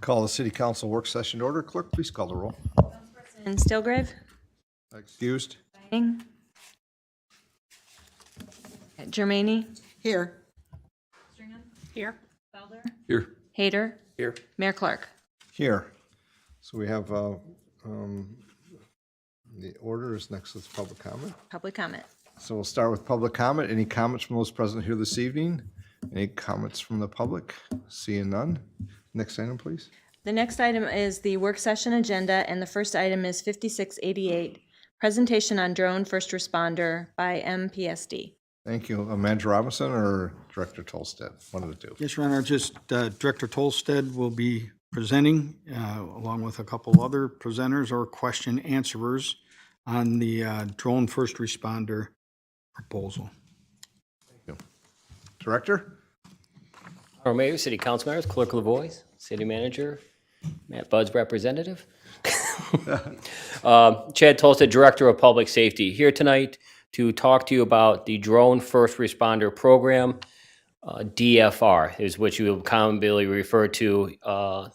Call the city council work session to order. Clerk, please call the roll. And Stilgrave. Excused. Vining. Germaini. Here. Here. Felder. Here. Hayter. Here. Mayor Clark. Here. So we have, the order is next with public comment. Public comment. So we'll start with public comment. Any comments from those present here this evening? Any comments from the public? Seeing none. Next item, please. The next item is the work session agenda, and the first item is 5688, presentation on drone first responder by MPSD. Thank you. Manager Robinson or Director Tolstead? One of the two. Yes, Your Honor, just Director Tolstead will be presenting, along with a couple other presenters or question answerers on the drone first responder proposal. Thank you. Director? Our Mayor, City Council members, Clerk LaVoy, City Manager, Matt Budd's representative. Chad Tolstead, Director of Public Safety, here tonight to talk to you about the Drone First Responder Program. DFR is what you will commonly refer to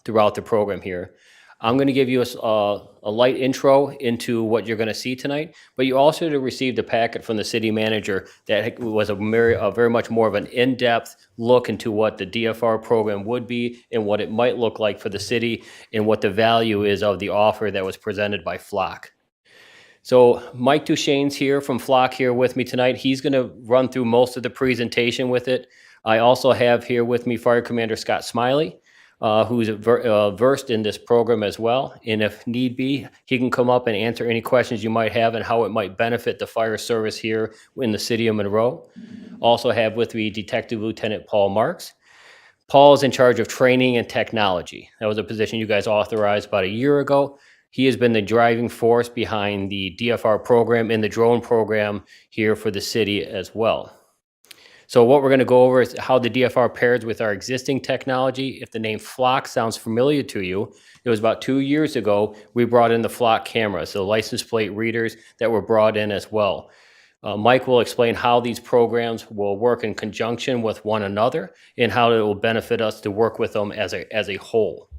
throughout the program here. I'm going to give you a light intro into what you're going to see tonight, but you also received a packet from the city manager that was a very much more of an in-depth look into what the DFR program would be and what it might look like for the city and what the value is of the offer that was presented by Flock. So Mike Duchesne's here from Flock here with me tonight. He's going to run through most of the presentation with it. I also have here with me Fire Commander Scott Smiley, who's versed in this program as well. And if need be, he can come up and answer any questions you might have and how it might benefit the fire service here in the city of Monroe. Also have with me Detective Lieutenant Paul Marks. Paul is in charge of training and technology. That was a position you guys authorized about a year ago. He has been the driving force behind the DFR program and the drone program here for the city as well. So what we're going to go over is how the DFR pairs with our existing technology. If the name Flock sounds familiar to you, it was about 2 years ago we brought in the Flock cameras, the license plate readers that were brought in as well. Mike will explain how these programs will work in conjunction with one another and how it will benefit us to work with them as a whole.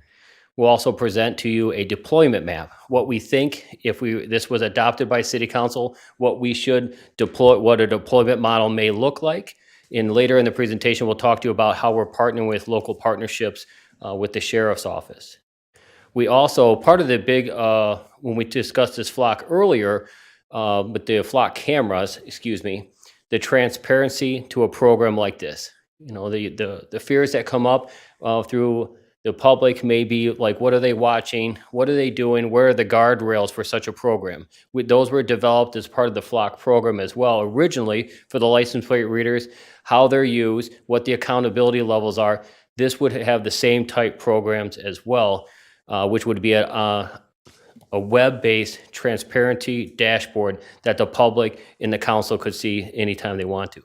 We'll also present to you a deployment map, what we think if this was adopted by City Council, what we should deploy, what a deployment model may look like. And later in the presentation, we'll talk to you about how we're partnering with local partnerships with the Sheriff's Office. We also, part of the big, when we discussed this Flock earlier, with the Flock cameras, the transparency to a program like this. You know, the fears that come up through the public may be like, what are they watching? What are they doing? Where are the guardrails for such a program? Those were developed as part of the Flock program as well, originally for the license plate readers, how they're used, what the accountability levels are. This would have the same type programs as well, which would be a web-based transparency dashboard that the public and the council could see anytime they want to.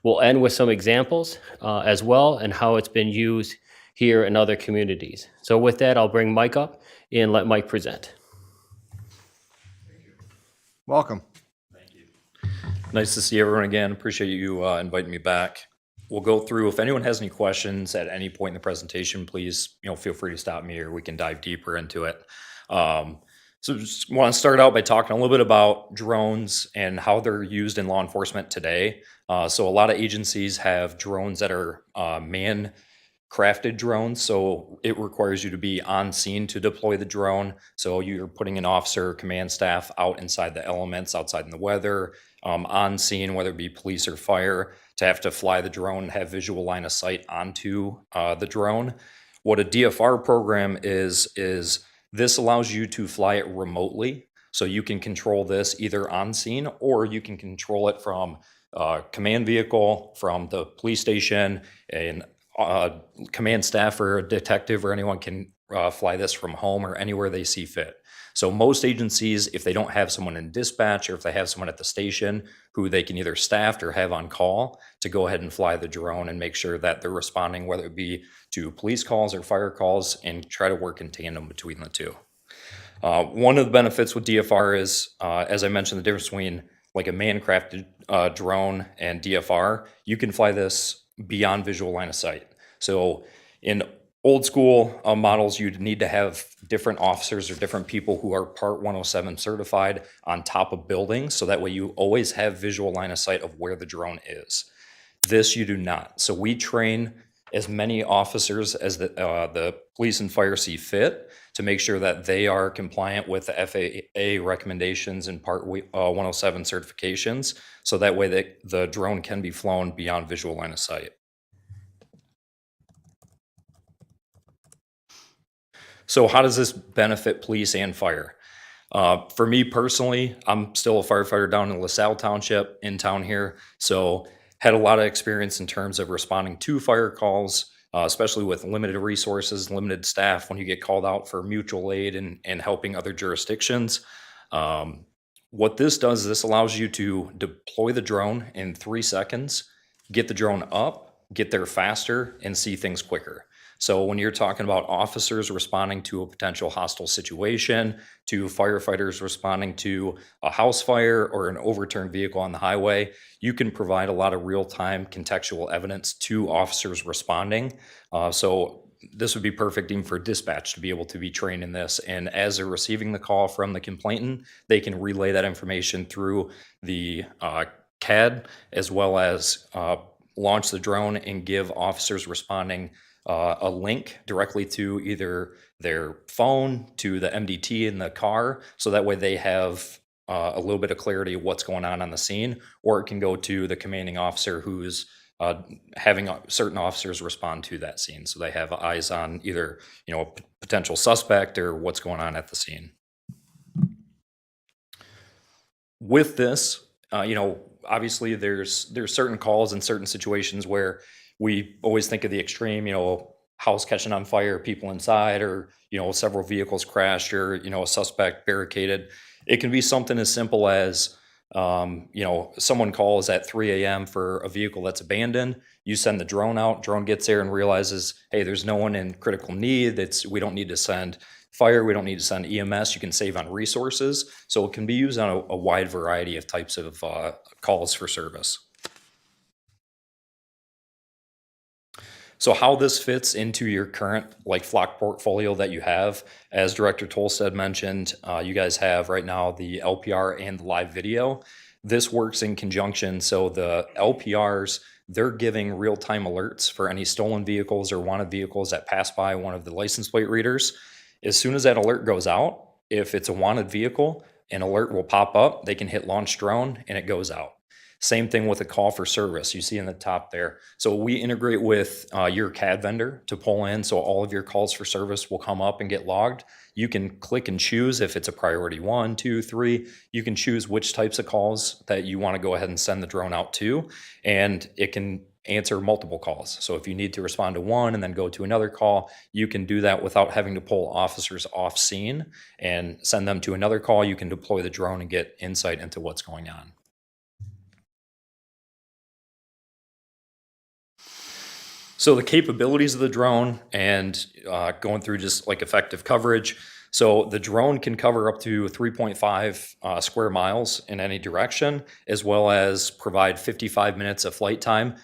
We'll end with some examples as well and how it's been used here in other communities. So with that, I'll bring Mike up and let Mike present. Welcome. Nice to see everyone again. Appreciate you inviting me back. We'll go through, if anyone has any questions at any point in the presentation, please, feel free to stop me or we can dive deeper into it. So just want to start out by talking a little bit about drones and how they're used in law enforcement today. So a lot of agencies have drones that are man-crafted drones, so it requires you to be on scene to deploy the drone. So you're putting an officer or command staff out inside the elements, outside in the weather, on scene, whether it be police or fire, to have to fly the drone and have visual line of sight onto the drone. What a DFR program is this allows you to fly it remotely. So you can control this either on scene or you can control it from a command vehicle, from the police station, and command staff or a detective or anyone can fly this from home or anywhere they see fit. So most agencies, if they don't have someone in dispatch or if they have someone at the station who they can either staff or have on call to go ahead and fly the drone and make sure that they're responding, whether it be to police calls or fire calls, and try to work in tandem between the two. One of the benefits with DFR is, as I mentioned, the difference between like a man-crafted drone and DFR. You can fly this beyond visual line of sight. So in Old school models, you'd need to have different officers or different people who are Part 107 certified on top of buildings, so that way you always have visual line of sight of where the drone is. This you do not. So we train as many officers as the police and fire see fit to make sure that they are compliant with the FAA recommendations and Part 107 certifications, so that way the drone can be flown beyond visual line of sight. So how does this benefit police and fire? For me personally, I'm still a firefighter down in LaSalle Township in town here. So had a lot of experience in terms of responding to fire calls, especially with limited resources, limited staff when you get called out for mutual aid and helping other jurisdictions. What this does is this allows you to deploy the drone in 3 seconds, get the drone up, get there faster, and see things quicker. So when you're talking about officers responding to a potential hostile situation, to firefighters responding to a house fire or an overturned vehicle on the highway, you can provide a lot of real-time contextual evidence to officers responding. So this would be perfect even for dispatch to be able to be trained in this. And as they're receiving the call from the complainant, they can relay that information through the CAD, as well as launch the drone and give officers responding a link directly to either their phone, to the MDT in the car, so that way they have a little bit of clarity of what's going on the scene, or it can go to the commanding officer who's having certain officers respond to that scene, so they have eyes on either a potential suspect or what's going on at the scene. With this, obviously there's certain calls and certain situations where we always think of the extreme, house catching on fire, people inside, or, several vehicles crashed, or, a suspect barricaded. It can be something as simple as, someone calls at 3 a.m. for a vehicle that's abandoned. You send the drone out, drone gets there and realizes, hey, there's no one in critical need. We don't need to send fire, we don't need to send EMS. You can save on resources. So it can be used on a wide variety of types of calls for service. So how this fits into your current flock portfolio that you have, as Director Tolstead mentioned, you guys have right now the LPR and the live video. This works in conjunction. So the LPRs, they're giving real-time alerts for any stolen vehicles or wanted vehicles that pass by one of the license plate readers. As soon as that alert goes out, if it's a wanted vehicle, an alert will pop up. They can hit launch drone and it goes out. Same thing with a call for service you see in the top there. So we integrate with your CAD vendor to pull in, so all of your calls for service will come up and get logged. You can click and choose if it's a priority 1, 2, 3. You can choose which types of calls that you want to go ahead and send the drone out to, and it can answer multiple calls. So if you need to respond to one and then go to another call, you can do that without having to pull officers off scene and send them to another call. You can deploy the drone and get insight into what's going on. So the capabilities of the drone and going through just effective coverage. So the drone can cover up to 3.5 square miles in any direction, as well as provide 55 minutes of flight time.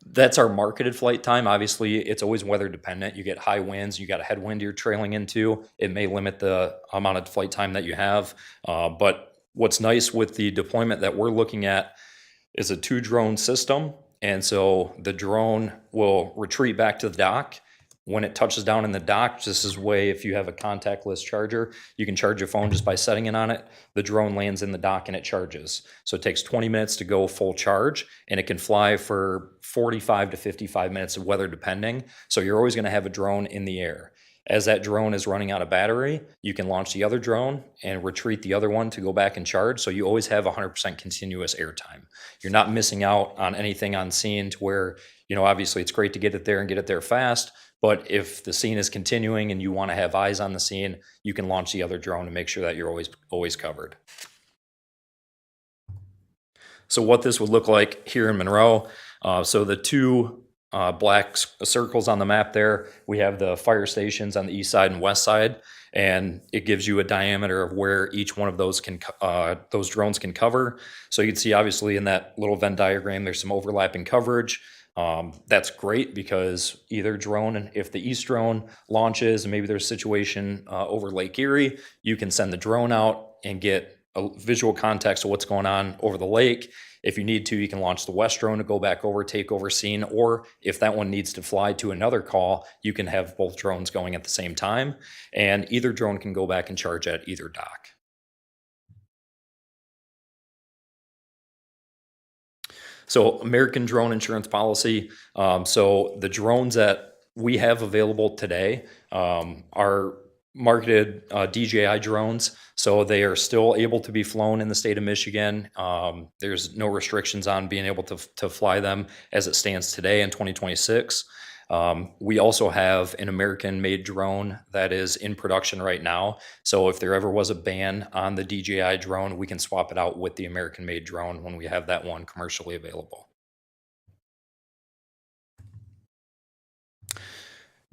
That's our marketed flight time. Obviously, it's always weather dependent. You get high winds, you got a headwind you're trailing into. It may limit the amount of flight time that you have. But what's nice with the deployment that we're looking at is a 2-drone system. And so the drone will retreat back to the dock. When it touches down in the dock, this is way, if you have a contactless charger, you can charge your phone just by setting it on it. The drone lands in the dock and it charges. So it takes 20 minutes to go full charge, and it can fly for 45 to 55 minutes of weather depending. So you're always going to have a drone in the air. As that drone is running out of battery, you can launch the other drone and retreat the other one to go back and charge. So you always have 100% continuous airtime. You're not missing out on anything on scene to where, obviously it's great to get it there and get it there fast. But if the scene is continuing and you want to have eyes on the scene, you can launch the other drone to make sure that you're always covered. So what this would look like here in Monroe. So the two black circles on the map there, we have the fire stations on the east side and west side, and it gives you a diameter of where each one of those drones can cover. So you can see obviously in that little Venn diagram, there's some overlapping coverage. That's great because either drone, if the east drone launches and maybe there's a situation over Lake Erie, you can send the drone out and get a visual context of what's going on over the lake. If you need to, you can launch the west drone to go back over, take over scene, or if that one needs to fly to another call, you can have both drones going at the same time, and either drone can go back and charge at either dock. So American drone insurance policy. So the drones that we have available today are marketed DJI drones. So they are still able to be flown in the state of Michigan. There's no restrictions on being able to fly them as it stands today in 2026. We also have an American-made drone that is in production right now. So if there ever was a ban on the DJI drone, we can swap it out with the American-made drone when we have that one commercially available.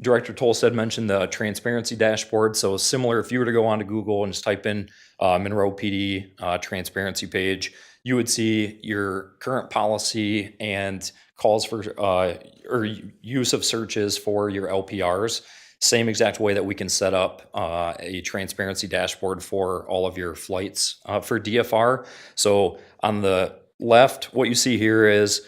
Director Tolstead mentioned the transparency dashboard. So similar, if you were to go onto Google and just type in Monroe PD transparency page, you would see your current policy and calls for or use of searches for your LPRs. Same exact way that we can set up a transparency dashboard for all of your flights for DFR. So on the left, what you see here is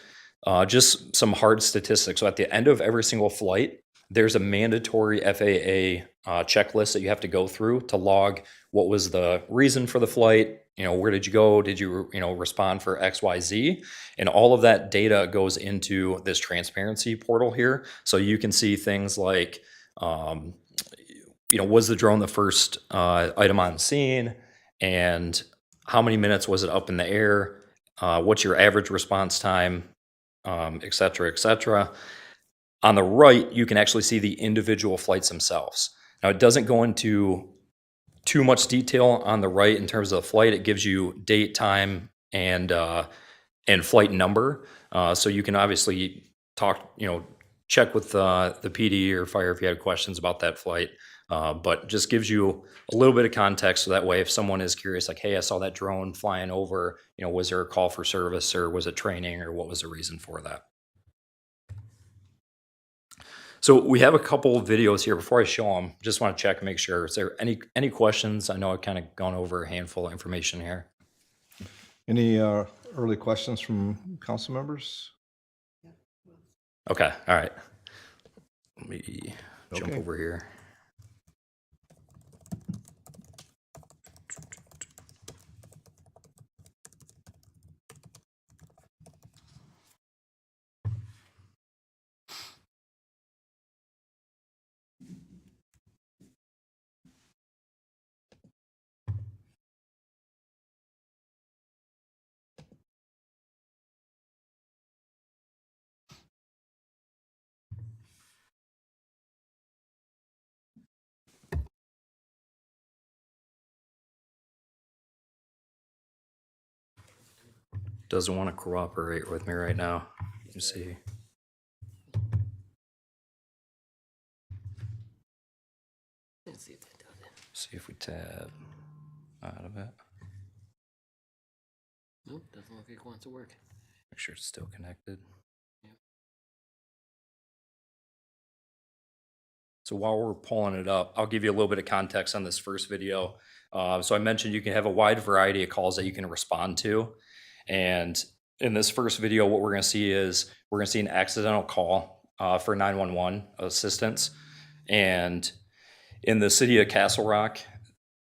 just some hard statistics. So at the end of every single flight, there's a mandatory FAA checklist that you have to go through to log what was the reason for the flight, where did you go, did you, respond for XYZ, and all of that data goes into this transparency portal here. So you can see things like, was the drone the first item on scene, and how many minutes was it up in the air, what's your average response time, et cetera, et cetera. On the right, you can actually see the individual flights themselves. Now, it doesn't go into too much detail on the right in terms of the flight. It gives you date, time, and flight number. So you can obviously check with the PD or fire if you had questions about that flight. But just gives you a little bit of context, so that way if someone is curious, like, hey, I saw that drone flying over, was there a call for service, or was it training, or what was the reason for that? So we have a couple of videos here. Before I show them, just want to check and make sure. Is there any questions? I know I've kind of gone over a handful of information here. Any early questions from council members? Okay, all right. Let me jump Okay. over here. Doesn't want to cooperate with me right now. Let me see. Let's see if that does it. See if we tab out of it. Nope, doesn't look like it wants to work. Make sure it's still connected. Yep. So while we're pulling it up, I'll give you a little bit of context on this first video. So I mentioned you can have a wide variety of calls that you can respond to. And in this first video, what we're going to see is we're going to see an accidental call for 911 assistance. And in the city of Castle Rock,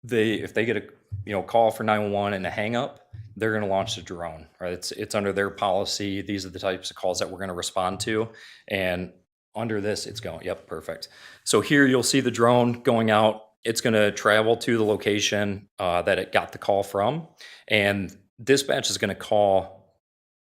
if they get a call for 911 and a hang up, they're going to launch the drone, right? It's under their policy. These are the types of calls that we're going to respond to. And under this, it's going, yep, perfect. So here you'll see the drone going out. It's going to travel to the location that it got the call from. And dispatch is going to call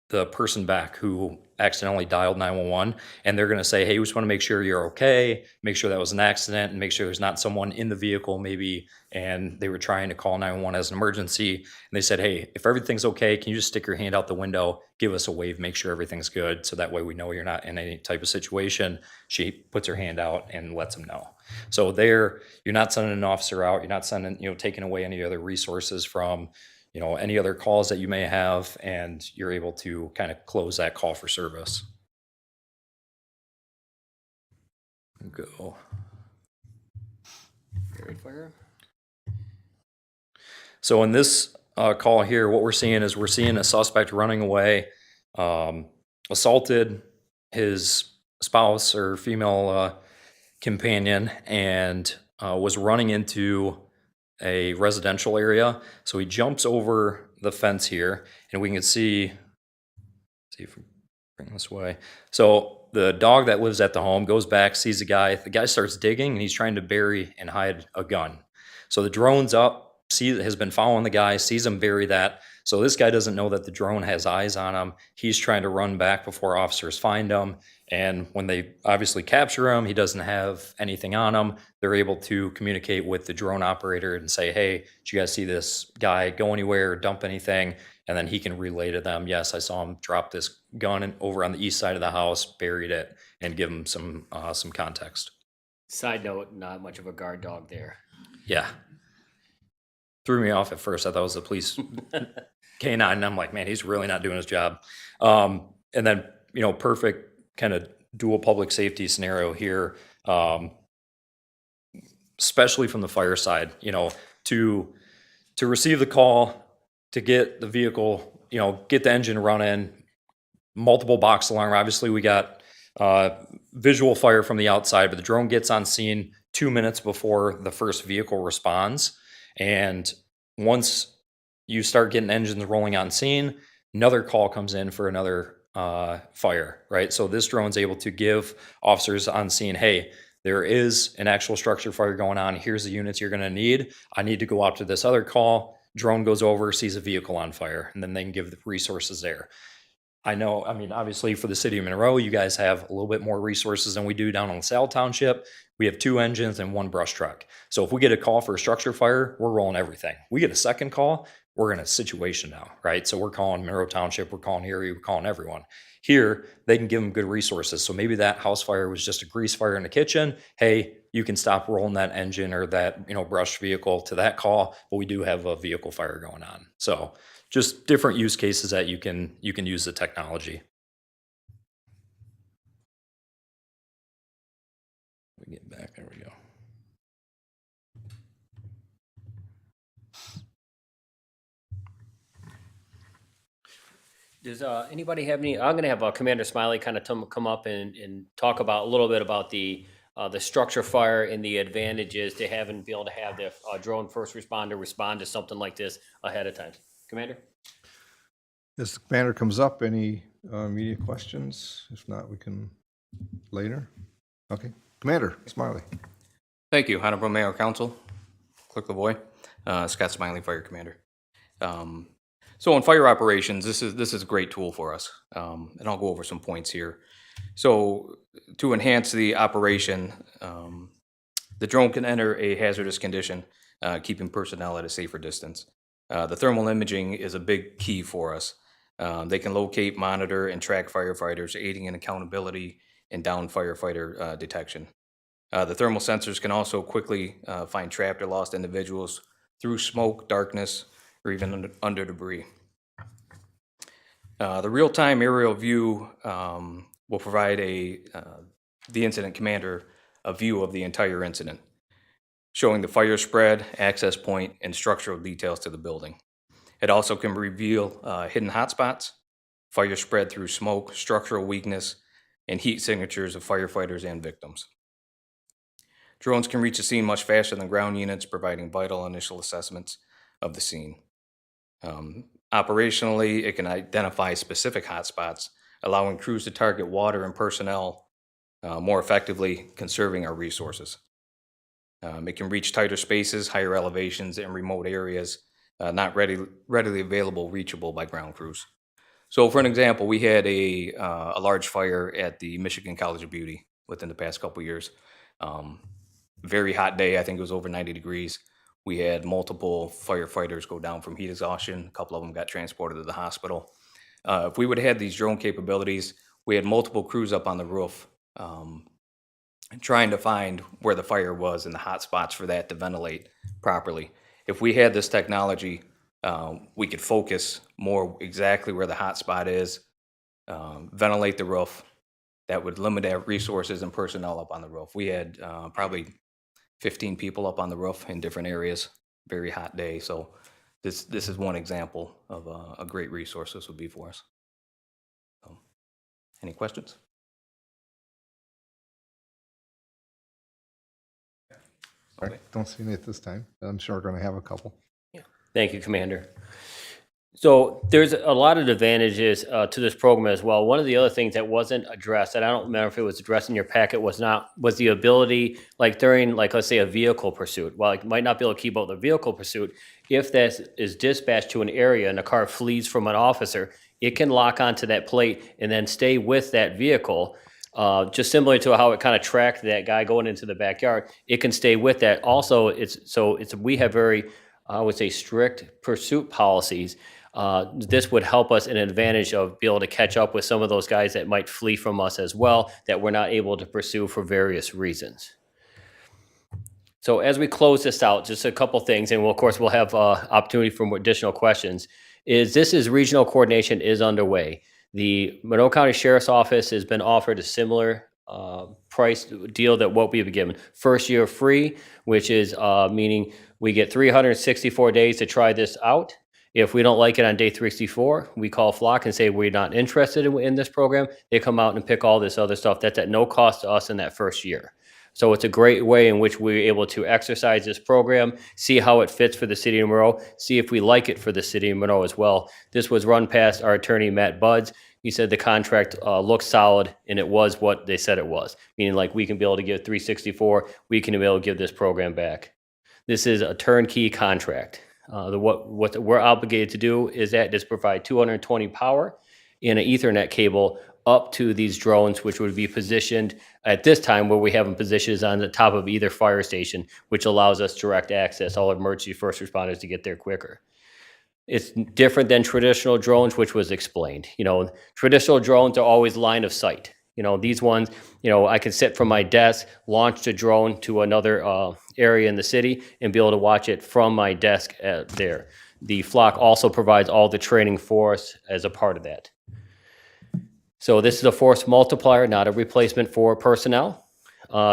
the person back who accidentally dialed 911, and they're going to say, hey, we just want to make sure you're okay, make sure that was an accident, and make sure there's not someone in the vehicle maybe, and they were trying to call 911 as an emergency. And they said, hey, if everything's okay, can you just stick your hand out the window, give us a wave, make sure everything's good, so that way we know you're not in any type of situation. She puts her hand out and lets them know. So you're not sending an officer out, you're not sending, taking away any other resources from any other calls that you may have, and you're able to kind of close that call for service. go. Buried fire. So in this call here, what we're seeing is we're seeing a suspect running away, assaulted his spouse or female companion, and was running into a residential area. So he jumps over the fence here, and we can see if we bring this way. So the dog that lives at the home goes back, sees the guy. The guy starts digging, and he's trying to bury and hide a gun. So the drone's up, has been following the guy, sees him bury that. So this guy doesn't know that the drone has eyes on him. He's trying to run back before officers find him. And when they obviously capture him, he doesn't have anything on him. They're able to communicate with the drone operator and say, hey, did you guys see this guy go anywhere or dump anything? And then he can relay to them, yes, I saw him drop this gun over on the east side of the house, buried it, and give them some context. Side note, not much of a guard dog there. Yeah. Threw me off at first. I thought it was the police canine, and I'm like, man, he's really not doing his job. And then, perfect kind of dual public safety scenario here, especially from the fire side, to receive the call, to get the vehicle, get the engine running, multiple box alarm. Obviously, we got visual fire from the outside, but the drone gets on scene 2 minutes before the first vehicle responds. And once you start getting engines rolling on scene, another call comes in for another fire, right? So this drone's able to give officers on scene, hey, there is an actual structure fire going on. Here's the units you're going to need. I need to go out to this other call. Drone goes over, sees a vehicle on fire, and then they can give the resources there. Obviously for the city of Monroe, you guys have a little bit more resources than we do down on LaSalle Township. We have 2 engines and 1 brush truck. So if we get a call for a structure fire, we're rolling everything. We get a second call, we're in a situation now, right? So we're calling Monroe Township, we're calling Erie, we're calling everyone. Here, they can give them good resources. So maybe that house fire was just a grease fire in the kitchen. Hey, you can stop rolling that engine or that brush vehicle to that call, but we do have a vehicle fire going on. So just different use cases that you can use the technology. We get back, there we go. Does anybody have any? I'm going to have Commander Smiley kind of come up and talk about a little bit about the structure fire and the advantages to having be able to have the drone first responder respond to something like this ahead of time. Commander? As the commander comes up, any immediate questions? If not, we can later. Okay. Commander Smiley. Thank you, Honorable Mayor, Council, Clerk Lavoy, Scott Smiley, Fire Commander. So in fire operations, this is a great tool for us, and I'll go over some points here. So to enhance the operation, the drone can enter a hazardous condition, keeping personnel at a safer distance. The thermal imaging is a big key for us. They can locate, monitor, and track firefighters, aiding in accountability and downed firefighter detection. The thermal sensors can also quickly find trapped or lost individuals through smoke, darkness, or even under debris. The real-time aerial view will provide the incident commander a view of the entire incident, showing the fire spread, access point, and structural details to the building. It also can reveal hidden hotspots, fire spread through smoke, structural weakness, and heat signatures of firefighters and victims. Drones can reach the scene much faster than ground units, providing vital initial assessments of the scene. Operationally, it can identify specific hotspots, allowing crews to target water and personnel more effectively, conserving our resources. It can reach tighter spaces, higher elevations, and remote areas not readily available, reachable by ground crews. So for an example, we had a large fire at the Michigan College of Beauty within the past couple years. Very hot day, I think it was over 90 degrees. We had multiple firefighters go down from heat exhaustion. A couple of them got transported to the hospital. If we would have had these drone capabilities, we had multiple crews up on the roof trying to find where the fire was and the hot spots for that to ventilate properly. If we had this technology, we could focus more exactly where the hot spot is, ventilate the roof, that would limit our resources and personnel up on the roof. We had probably 15 people up on the roof in different areas, very hot day. So this is one example of a great resource this would be for us. So, any questions? All right, don't see any at this time. I'm sure we're going to have a couple. Thank you, Commander. So there's a lot of advantages to this program as well. One of the other things that wasn't addressed, and I don't remember if it was addressed in your packet, was the ability, like during, like, let's say a vehicle pursuit. While it might not be able to keep up the vehicle pursuit, if that is dispatched to an area and a car flees from an officer, it can lock onto that plate and then stay with that vehicle. Just similar to how it kind of tracked that guy going into the backyard, it can stay with that. Also, we have very, I would say, strict pursuit policies. This would help us in advantage of be able to catch up with some of those guys that might flee from us as well, that we're not able to pursue for various reasons. So as we close this out, just a couple things, and of course we'll have opportunity for more additional questions, regional coordination is underway. The Monroe County Sheriff's Office has been offered a similar price deal that what we've been given. First year free, which is meaning we get 364 days to try this out. If we don't like it on day 364, we call Flock and say we're not interested in this program. They come out and pick all this other stuff. That's at no cost to us in that first year. So it's a great way in which we're able to exercise this program, see how it fits for the city of Monroe, see if we like it for the city of Monroe as well. This was run past our attorney, Matt Buds. He said the contract looks solid, and it was what they said it was, meaning like we can be able to give 364, we can be able to give this program back. This is a turnkey contract. What we're obligated to do is provide 220 power in an Ethernet cable up to these drones, which would be positioned at this time where we have them positioned on the top of either fire station, which allows us direct access, all emergency first responders to get there quicker. It's different than traditional drones, which was explained. Traditional drones are always line of sight. These ones, I can sit from my desk, launch the drone to another area in the city and be able to watch it from my desk there. The Flock also provides all the training for us as a part of that. So this is a force multiplier, not a replacement for personnel.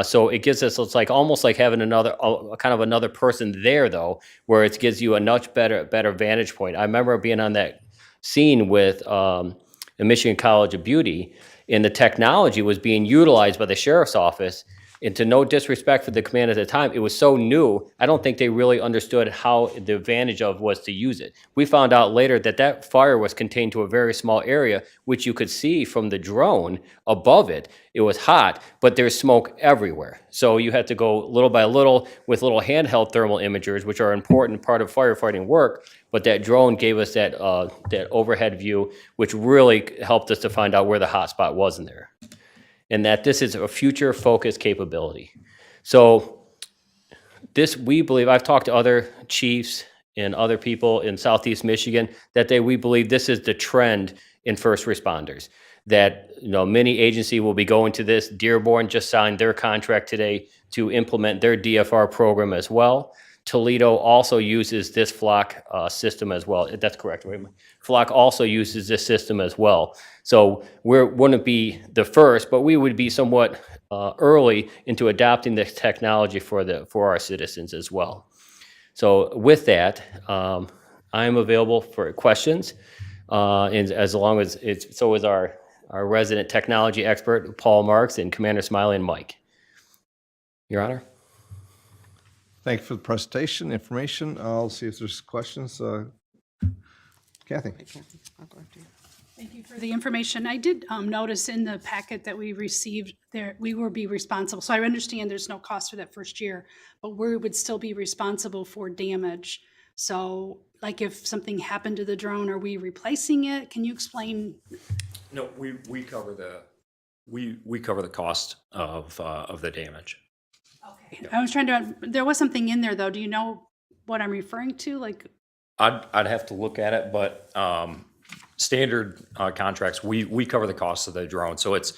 So it gives us, it's like almost like having another person there, though, where it gives you a much better vantage point. I remember being on that scene with the Michigan College of Beauty, and the technology was being utilized by the sheriff's office. And to no disrespect for the command at the time, it was so new, I don't think they really understood how the advantage of was to use it. We found out later that fire was contained to a very small area, which you could see from the drone above it. It was hot, but there's smoke everywhere. So you had to go little by little with little handheld thermal imagers, which are an important part of firefighting work. But that drone gave us that overhead view, which really helped us to find out where the hot spot was in there. And that this is a future-focused capability. So we believe, I've talked to other chiefs and other people in Southeast Michigan, that we believe this is the trend in first responders, that many agencies will be going to this. Dearborn just signed their contract today to implement their DFR program as well. Toledo also uses this Flock system as well. That's correct, right? Flock also uses this system as well. So we wouldn't be the first, but we would be somewhat early into adopting this technology for our citizens as well. So with that, I'm available for questions, and as long as so is our resident technology expert, Paul Marks, and Commander Smiley and Mike. Your Honor. Thank you for the presentation, information. I'll see if there's questions. Kathy? Thank you for the information. I did notice in the packet that we received there, we will be responsible. So I understand there's no cost for that first year, but we would still be responsible for damage. So like if something happened to the drone, are we replacing it? Can you explain? No, we cover the cost of the damage. Okay. I was trying to, there was something in there though. Do you know what I'm referring to? Like, I'd have to look at it, but standard contracts, we cover the cost of the drone. So it's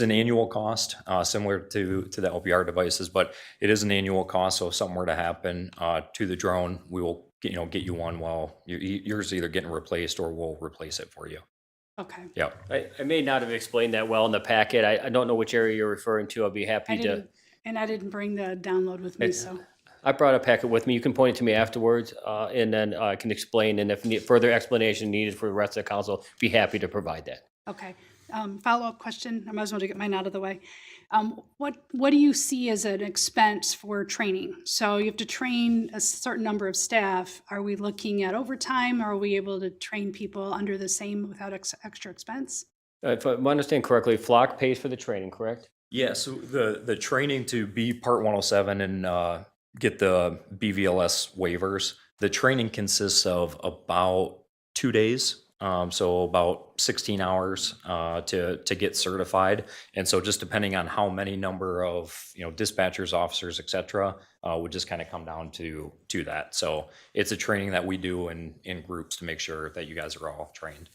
an annual cost, similar to the LPR devices, but it is an annual cost. So if something were to happen to the drone, we will get you one while yours either getting replaced or we'll replace it for you. Okay. Yeah. I may not have explained that well in the packet. I don't know which area you're referring to. I'll be I happy to. didn't, and I didn't bring the download with me, so. I brought a packet with me. You can point it to me afterwards, and then I can explain. And if further explanation needed for the rest of the council, be happy to provide that. Okay. Follow-up question. I might as well get mine out of the way. What do you see as an expense for training? So you have to train a certain number of staff. Are we looking at overtime? Or are we able to train people under the same without extra expense? If I understand correctly, Flock pays for the training, correct? Yeah, so the training to be Part 107 and get the BVLS waivers, the training consists of about 2 days, so about 16 hours to get certified. And so just depending on how many number of dispatchers, officers, et cetera, would just kind of come down to that. So it's a training that we do in groups to make sure that you guys are all trained.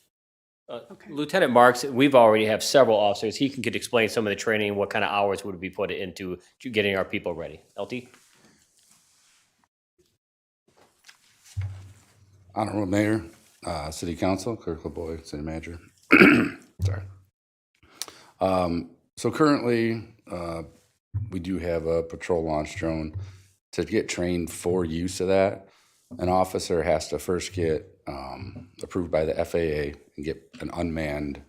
Okay. Lieutenant Marks, we've already have several officers. He can explain some of the training, what kind of hours would be put into getting our people ready. LT? Honorable Mayor, City Council, Clerk LaBoy, City Manager. Sorry. So currently, we do have a patrol launch drone. To get trained for use of that, an officer has to first get approved by the FAA and get an unmanned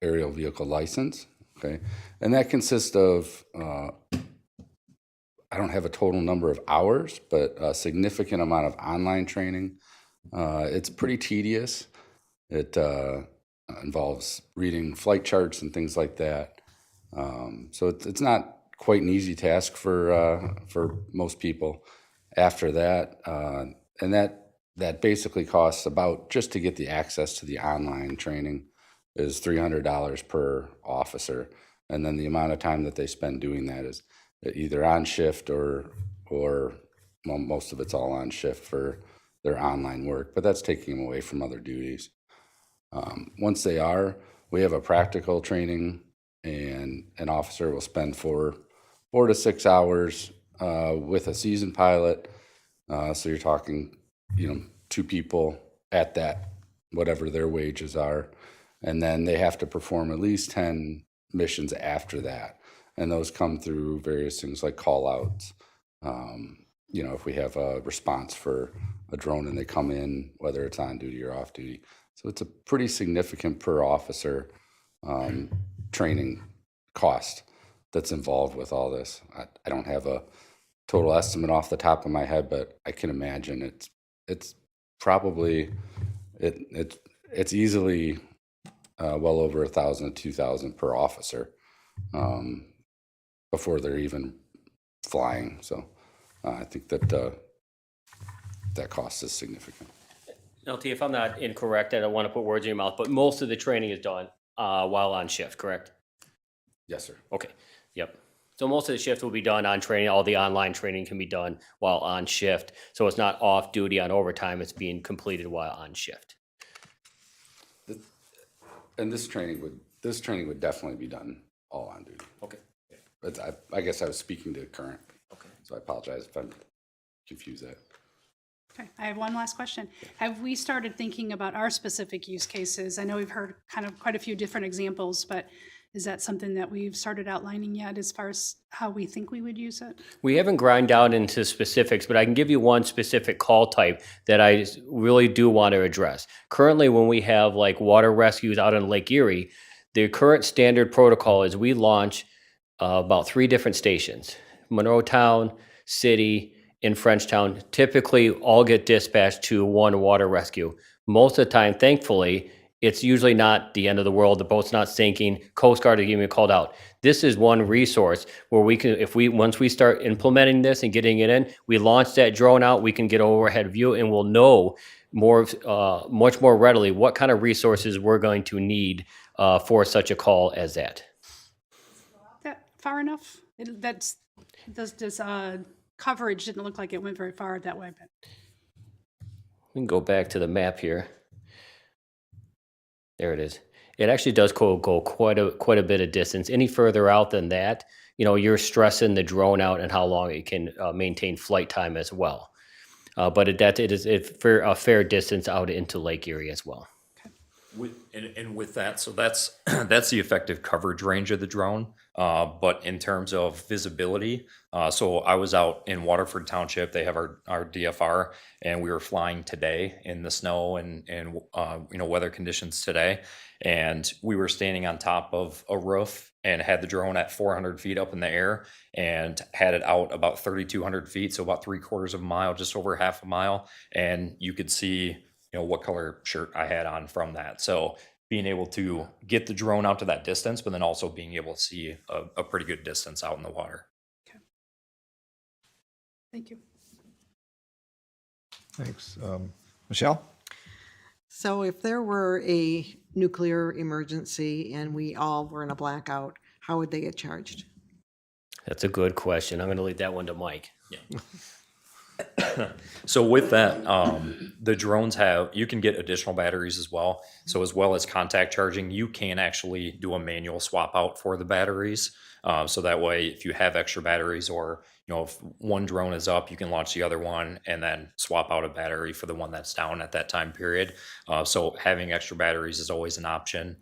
aerial vehicle license, okay? And that consists of, I don't have a total number of hours, but a significant amount of online training. It's pretty tedious. It involves reading flight charts and things like that. So it's not quite an easy task for most people. After that, and that basically costs about, just to get the access to the online training, is $300 per officer. And then the amount of time that they spend doing that is either on shift or well, most of it's all on shift for their online work, but that's taking them away from other duties. Once they are, we have a practical training, and an officer will spend 4 to 6 hours with a seasoned pilot. So you're talking, 2 people at that, whatever their wages are. And then they have to perform at least 10 missions after that. And those come through various things like call outs. If we have a response for a drone and they come in, whether it's on duty or off duty. So it's a pretty significant per officer training cost that's involved with all this. I don't have a total estimate off the top of my head, but I can imagine it's probably it's easily well over 1,000 to 2,000 per officer before they're even flying. So I think that that cost is significant. LT, if I'm not incorrect, I don't want to put words in your mouth, but most of the training is done while on shift, correct? Yes, sir. Okay, yep. So most of the shift will be done on training. All the online training can be done while on shift. So it's not off duty on overtime. It's being completed while on shift. And this training would definitely be done all on duty. Okay. But I guess I was speaking to current. Okay. So I apologize if I'm confused that. Okay, I have one last question. Have we started thinking about our specific use cases? I know we've heard kind of quite a few different examples, but is that something that we've started outlining yet as far as how we think we would use it? We haven't grind down into specifics, but I can give you one specific call type that I really do want to address. Currently, when we have like water rescues out on Lake Erie, the current standard protocol is we launch about 3 different stations: Monroe Town, City, in Frenchtown. Typically all get dispatched to one water rescue. Most of the time, thankfully, it's usually not the end of the world. The boat's not sinking. Coast Guard are giving me called out. This is one resource where we can, once we start implementing this and getting it in, we launch that drone out, we can get overhead view, and we'll know much more readily what kind of resources we're going to need for such a call as that. That far enough? This coverage didn't look like it went very far that way, but. We can go back to the map here. There it is. It actually does go quite a bit of distance. Any further out than that, you're stressing the drone out and how long it can maintain flight time as well. But it is a fair distance out into Lake Erie as well. And with that, so that's that's the effective coverage range of the drone. But in terms of visibility, so I was out in Waterford Township. They have our DFR, and we were flying today in the snow and weather conditions today, and we were standing on top of a roof and had the drone at 400 feet up in the air and had it out about 3,200 feet, so about 3/4 of a mile, just over half a mile, and you could see what color shirt I had on from that. So being able to get the drone out to that distance, but then also being able to see a pretty good distance out in the water. Thank you. Thanks. Michelle? So if there were a nuclear emergency and we all were in a blackout, how would they get charged? That's a good question. I'm going to leave that one to Mike. So with that, the drones you can get additional batteries as well. So as well as contact charging, you can actually do a manual swap out for the batteries. So that way, if you have extra batteries or, if one drone is up, you can launch the other one and then swap out a battery for the one that's down at that time period. So having extra batteries is always an option.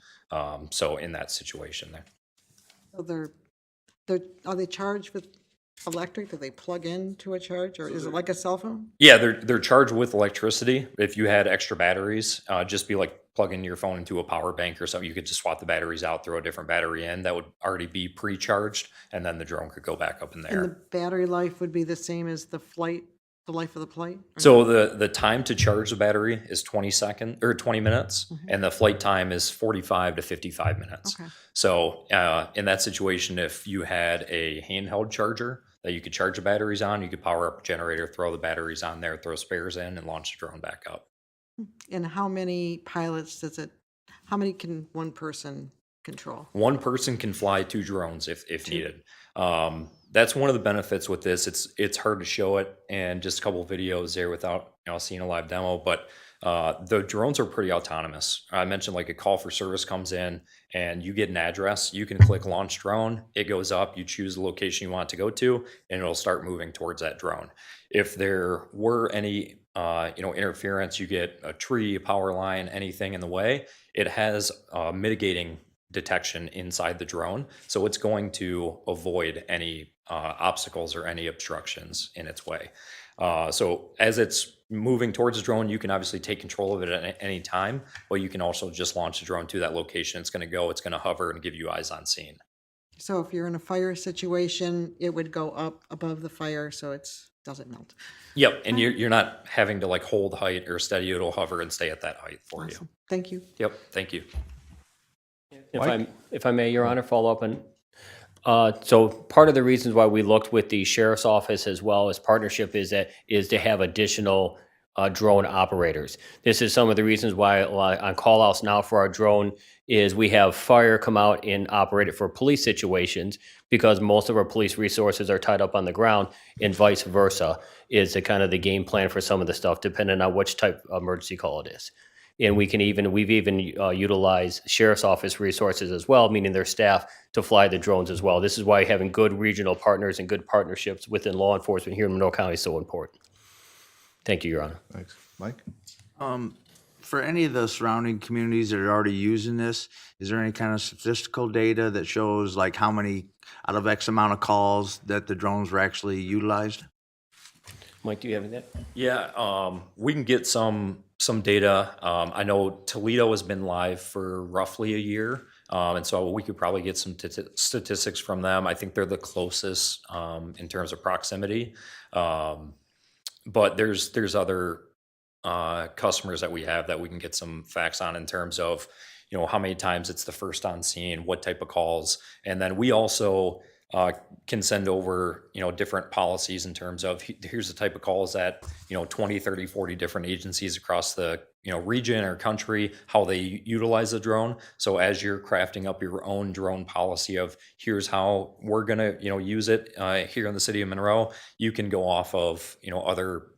So in that situation there. So are they charged with electric? Do they plug into a charge, or is it like a cell phone? Yeah, they're charged with electricity. If you had extra batteries, just be like plugging your phone into a power bank or something. You could just swap the batteries out, throw a different battery in that would already be pre-charged, and then the drone could go back up in the And the air. battery life would be the same as the life of the flight? Or So the time to charge the battery is 20 minutes, and the flight time is 45 to 55 minutes. Okay. So in that situation, if you had a handheld charger that you could charge the batteries on, you could power up a generator, throw the batteries on there, throw spares in, and launch the drone back up. And how many pilots how many can one person control? One person can fly 2 drones if needed. That's one of the benefits with this. It's hard to show it and just a couple of videos there without seeing a live demo, but the drones are pretty autonomous. I mentioned like a call for service comes in and you get an address, you can click launch drone, it goes up, you choose the location you want to go to, and it'll start moving towards that drone. If there were any interference, you get a tree, a power line, anything in the way, it has mitigating detection inside the drone. So it's going to avoid any obstacles or any obstructions in its way. So as it's moving towards the drone, you can obviously take control of it at any time, but you can also just launch the drone to that location. It's going to hover and give you eyes on scene. So if you're in a fire situation, it would go up above the fire so it doesn't melt. Yep, and you're not having to like hold height or steady. It'll hover and stay at that height for you. Awesome. Thank you. Yep, thank you. If I may, Your Honor, follow up on. So part of the reasons why we looked with the sheriff's office as well as partnership is to have additional drone operators. This is some of the reasons why on call outs now for our drone is we have fire come out and operate it for police situations because most of our police resources are tied up on the ground, and vice versa is the kind of the game plan for some of the stuff depending on which type of emergency call it is. And we've even utilized sheriff's office resources as well, meaning their staff to fly the drones as well. This is why having good regional partners and good partnerships within law enforcement here in Monroe County is so important. Thank you, Your Honor. Thanks. Mike? For any of the surrounding communities that are already using this, is there any kind of statistical data that shows like how many out of X amount of calls that the drones were actually utilized? Mike, do you have that? Yeah, we can get some data. I know Toledo has been live for roughly a year, and so we could probably get some statistics from them. I think they're the closest in terms of proximity, but there's other customers that we have that we can get some facts on in terms of how many times it's the first on scene, what type of calls, and then we also can send over, different policies in terms of here's the type of calls that, 20, 30, 40 different agencies across the, region or country, how they utilize the drone. So as you're crafting up your own drone policy of here's how we're going to, use it here in the city of Monroe, you can go off of, other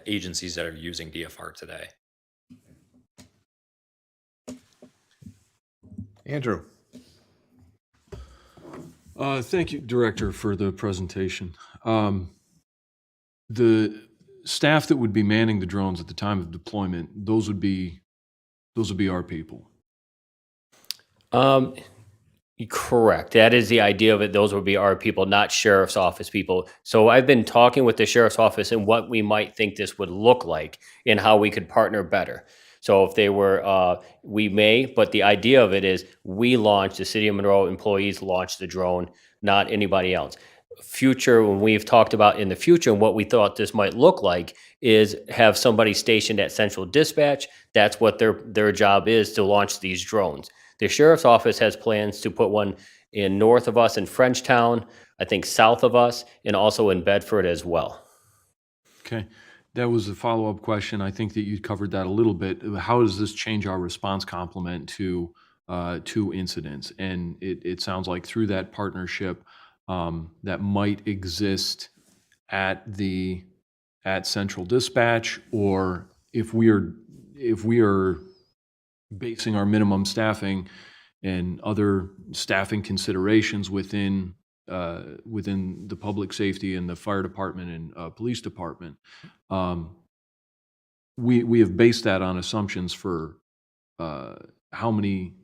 agencies that are using DFR today. Andrew? Thank you, Director, for the presentation. The staff that would be manning the drones at the time of deployment, those would be Those would be our people. Correct. That is the idea of it. Those would be our people, not sheriff's office people. So I've been talking with the sheriff's office and what we might think this would look like and how we could partner better. So if they were, we may, but the idea of it is we launch, the city of Monroe employees launch the drone, not anybody else. Future, when we've talked about in the future and what we thought this might look like is have somebody stationed at central dispatch. That's what their job is, to launch these drones. The sheriff's office has plans to put one in north of us in Frenchtown, I think south of us, and also in Bedford as well. Okay. That was a follow-up question. I think that you covered that a little bit. How does this change our response complement to incidents? And it sounds like through that partnership that might exist at central dispatch, or if we are basing our minimum staffing and other staffing considerations within the public safety and the fire department and police department, we have based that on assumptions for how many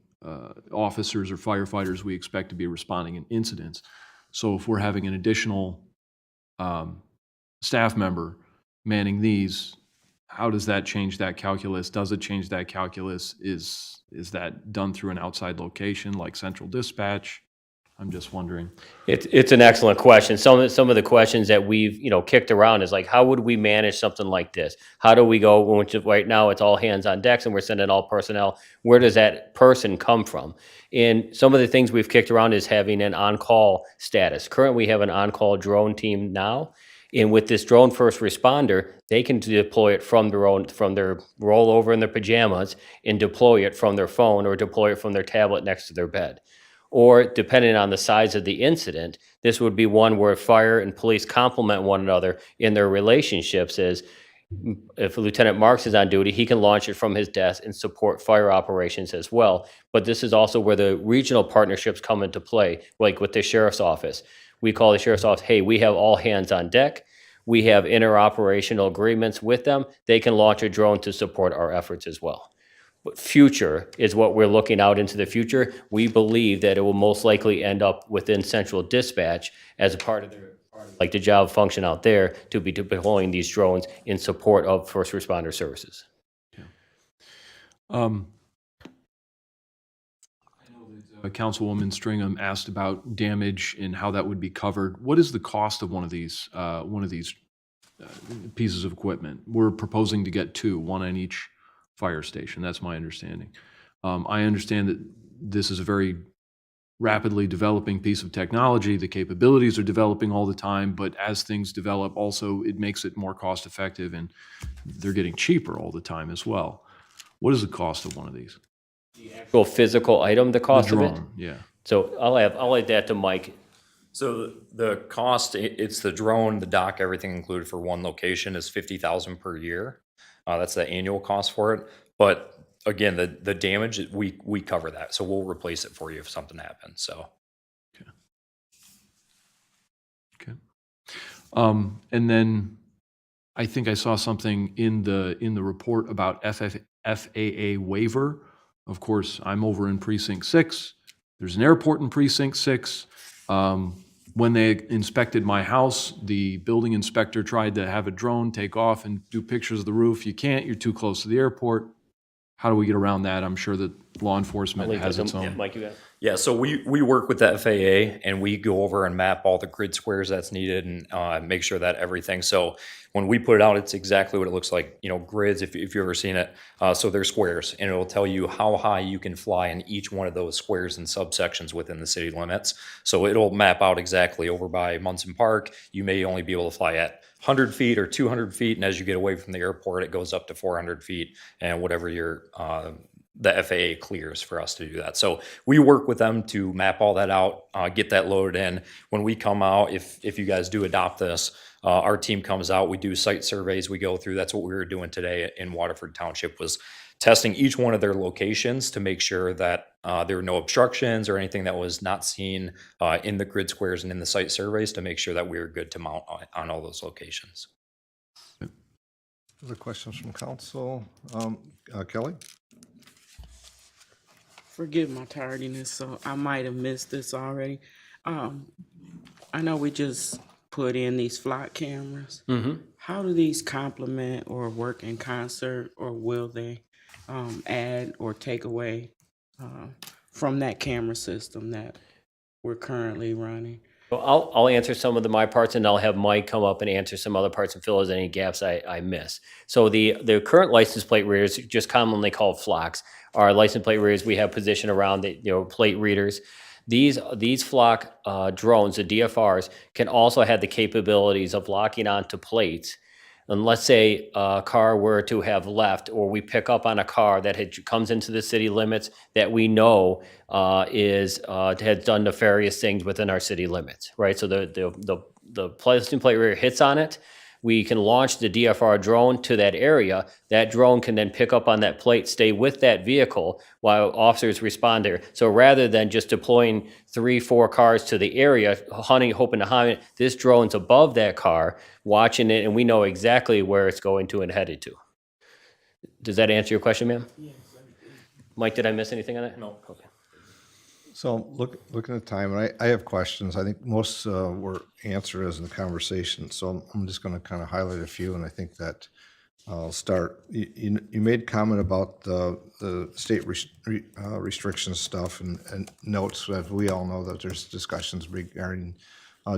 officers or firefighters we expect to be responding in incidents. So if we're having an additional staff member manning these, how does that change that calculus? Does it change that calculus? Is that done through an outside location like central dispatch? I'm just wondering. It's an excellent question. Some of the questions that we've kicked around is like, how would we manage something like this? How do we go? Which right now it's all hands on decks and we're sending all personnel. Where does that person come from? And some of the things we've kicked around is having an on-call status. Currently, we have an on-call drone team now. And with this drone first responder, they can deploy it from their rollover in their pajamas and deploy it from their phone or deploy it from their tablet next to their bed. Or depending on the size of the incident, this would be one where fire and police complement one another in their relationships. As if Lieutenant Marks is on duty, he can launch it from his desk and support fire operations as well. But this is also where the regional partnerships come into play, like with the sheriff's office. We call the sheriff's office, hey, we have all hands on deck. We have interoperational agreements with them. They can launch a drone to support our efforts as well. But future is what we're looking out into the future. We believe that it will most likely end up within central dispatch as a part of their, like the job function out there, to be deploying these drones in support of first responder services. Councilwoman Stringham asked about damage and how that would be covered. What is the cost of one of these pieces of equipment? We're proposing to get two, one on each fire station. That's my understanding. I understand that this is a very rapidly developing piece of technology. The capabilities are developing all the time, but as things develop, also it makes it more cost effective, and they're getting cheaper all the time as well. What is the cost of one of these? Actual physical item, the cost The of drone, it? yeah. So I'll add that to Mike. So the cost, it's the drone, the dock, everything included for one location is $50,000 per year. That's the annual cost for it. But again, the damage, we cover that. So we'll replace it for you if something happens. So. Okay. And then I think I saw something in the report about FAA waiver. Of course, I'm over in Precinct 6. There's an airport in Precinct 6. When they inspected my house, the building inspector tried to have a drone take off and do pictures of the roof. You can't, you're too close to the airport. How do we get around that? I'm sure that law enforcement has its own. Yeah, Mike, you got it. Yeah, so we work with the FAA and we go over and map all the grid squares that's needed and make sure that everything. So when we put it out, it's exactly what it looks like. Grids, if you've ever seen it. So they're squares, and it'll tell you how high you can fly in each one of those squares and subsections within the city limits. So it'll map out exactly over by Munson Park. You may only be able to fly at 100 feet or 200 feet, and as you get away from the airport, it goes up to 400 feet, and whatever the FAA clears for us to do that. So we work with them to map all that out, get that loaded in. When we come out, if you guys do adopt this, our team comes out, we do site surveys, we go through. That's what we were doing today in Waterford Township, was testing each one of their locations to make sure that there were no obstructions or anything that was not seen in the grid squares and in the site surveys, to make sure that we were good to mount on all those locations. Other questions from council? Kelly? Forgive my tardiness, so I might have missed this already. I know we just put in these flock cameras. How do these complement or work in concert, or will they add or take away from that camera system that we're currently running? Well, I'll answer some of my parts, and I'll have Mike come up and answer some other parts and fill in any gaps I miss. So the current license plate readers, just commonly called flocks, are license plate readers we have positioned around the plate readers. These flock drones, the DFRs, can also have the capabilities of locking onto plates. And let's say a car were to have left, or we pick up on a car that comes into the city limits that we know has done nefarious things within our city limits, right? So the license plate reader hits on it. We can launch the DFR drone to that area. That drone can then pick up on that plate, stay with that vehicle while officers respond there. So rather than just deploying 3-4 cars to the area, hoping to hunt it, this drone's above that car, watching it, and we know exactly where it's going to and headed to. Does that answer your question, ma'am? Yes. Mike, did I miss anything on that? No. Okay. So looking at the time, and I have questions. I think most were answered as in the conversation. So I'm just going to kind of highlight a few, and I think that I'll start. You made comment about the state restrictions stuff and notes that we all know that there's discussions regarding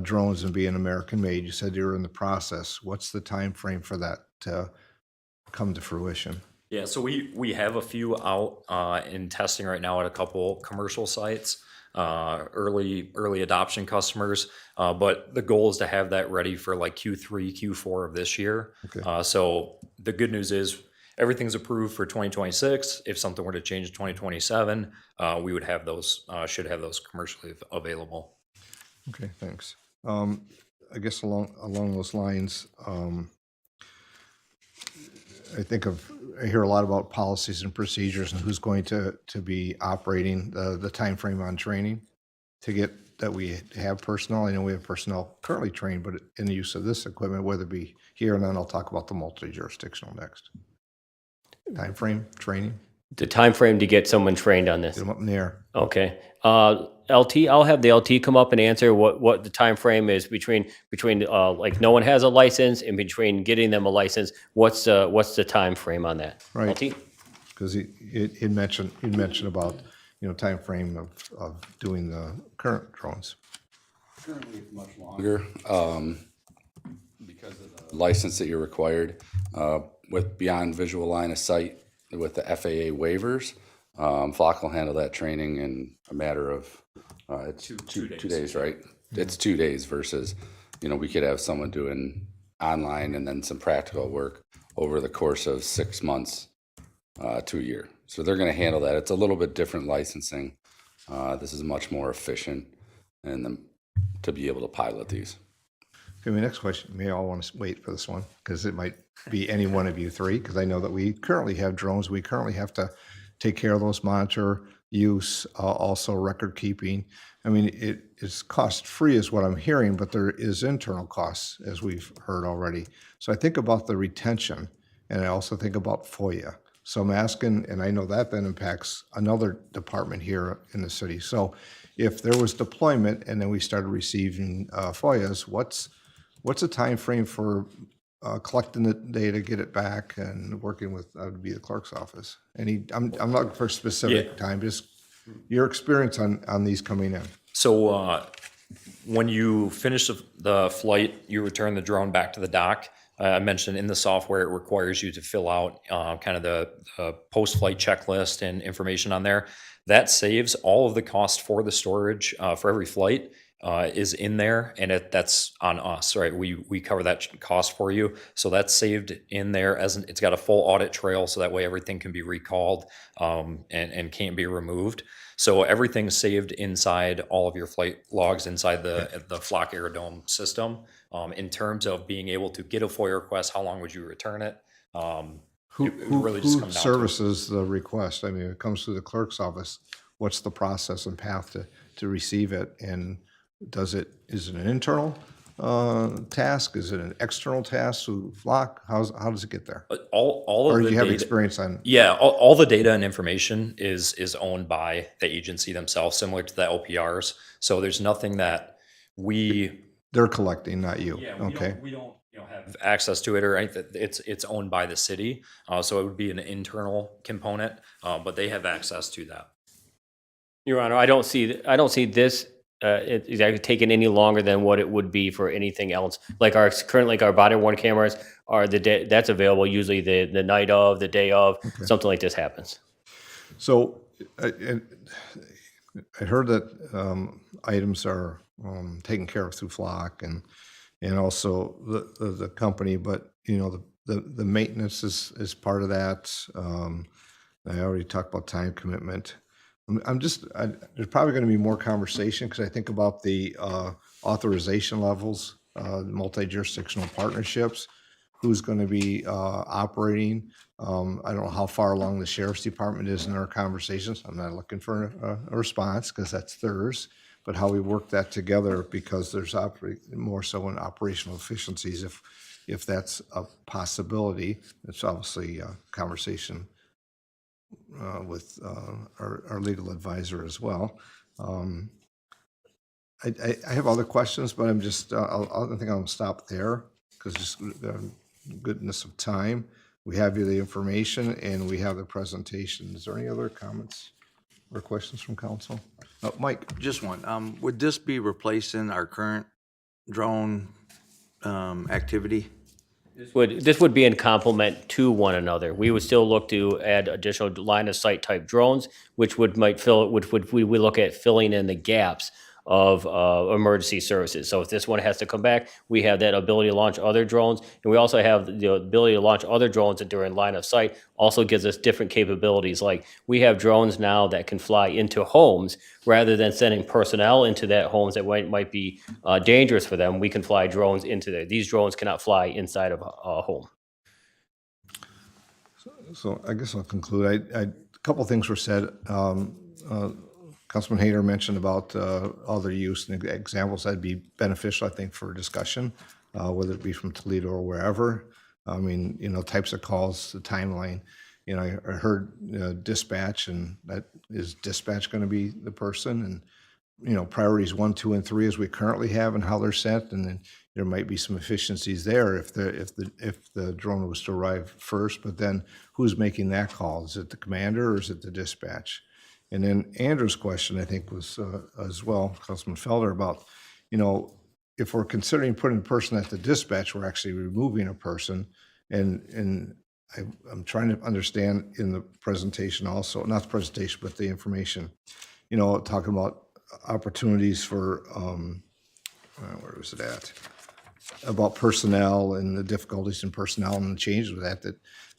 drones and being American made. You said you were in the process. What's the time frame for that to come to fruition? Yeah, so we have a few out in testing right now at a couple commercial sites, early adoption customers. But the goal is to have that ready for like Q3, Q4 of this year. Okay. So the good news is everything's approved for 2026. If something were to change to 2027, we would have those, should have those commercially available. Okay, thanks. I guess along those lines, I hear a lot about policies and procedures and who's going to be operating the time frame on training to get that we have personnel. I know we have personnel currently trained, but in the use of this equipment, whether it be here, and then I'll talk about the multi-jurisdictional next. Time frame, training, The time frame to get someone trained on this. get them up in the air. Okay. LT, I'll have the LT come up and answer what the time frame is between like no one has a license and between getting them a license. What's the time frame on that? Right. LT? Because he mentioned about, time frame of doing the current drones. Currently, it's much longer because of the license that you're required with beyond visual line of sight with the FAA waivers. Flock will handle that training in a matter of it's two days, right? It's 2 days versus, we could have someone doing online and then some practical work over the course of 6 months to a year. So they're going to handle that. It's a little bit different licensing. This is much more efficient and to be able to pilot these. Okay, my next question, may all want to wait for this one, because it might be any one of you three, because I know that we currently have drones. We currently have to take care of those, monitor use, also record keeping. I mean, it is cost-free is what I'm hearing, but there is internal costs, as we've heard already. So I think about the retention, and I also think about FOIA. So I'm asking, and I know that then impacts another department here in the city. So if there was deployment and then we started receiving FOIAs, what's the time frame for collecting the data, get it back, and working with, would be the clerk's office? I'm not looking for a specific time, just your experience on these coming in. So when you finish the flight, you return the drone back to the dock. I mentioned in the software, it requires you to fill out kind of the post-flight checklist and information on there. That saves all of the cost for the storage for every flight is in there, and that's on us, right? We cover that cost for you. So that's saved in there it's got a full audit trail, so that way everything can be recalled and can't be removed. So everything's saved inside all of your flight logs inside the Flock Aerodome system. In terms of being able to get a FOIA request, how long would you return it? Who really just come down to it. services the request? I mean, it comes through the clerk's office. What's the process and path to receive it? And is it an internal task? Is it an external task through Flock? How does it get there? All Or of do the you have data, experience on? yeah, all the data and information is owned by the agency themselves, similar to the LPRs. So there's nothing that They're collecting, not you. yeah, Okay. we don't have access to it or anything. It's owned by the city, so it would be an internal component, but they have access to that. Your Honor, I don't see this it's actually taking any longer than what it would be for anything else. Like our body worn cameras are that's available usually the night of, the day of, something like this happens. So I heard that items are taken care of through Flock and also the company, but the maintenance is part of that. I already talked about time commitment. There's probably going to be more conversation because I think about the authorization levels, multi-jurisdictional partnerships, who's going to be operating. I don't know how far along the sheriff's department is in our conversations. I'm not looking for a response because that's theirs, but how we work that together because there's more so in operational efficiencies if that's a possibility. It's obviously a conversation with our legal advisor as well. I have other questions, but I think I'll stop there because just goodness of time. We have the information and we have the presentation. Is there any other comments or questions from council? Mike? Just one. Would this be replacing our current drone activity? This would be in complement to one another. We would still look to add additional line of sight type drones, which we look at filling in the gaps of emergency services. So if this one has to come back, we have that ability to launch other drones, and we also have the ability to launch other drones that during line of sight also gives us different capabilities. Like we have drones now that can fly into homes rather than sending personnel into that homes that might be dangerous for them. We can fly drones into there. These drones cannot fly inside of a home. So I guess I'll conclude. A couple things were said. Councilman Hayter mentioned about other use and examples that'd be beneficial, I think, for discussion, whether it be from Toledo or wherever. I mean, types of calls, the timeline. I heard dispatch, and that is dispatch going to be the person, and priorities 1, 2, and 3 as we currently have and how they're set, and then there might be some efficiencies there if the drone was to arrive first. But then who's making that call? Is it the commander or is it the dispatch? And then Andrew's question, I think, was as well, Councilman Felder, about, if we're considering putting a person at the dispatch, we're actually removing a person. And I'm trying to understand in the presentation also, not the presentation, but the information, talking about opportunities for, where was it at? About personnel and the difficulties in personnel and the changes with that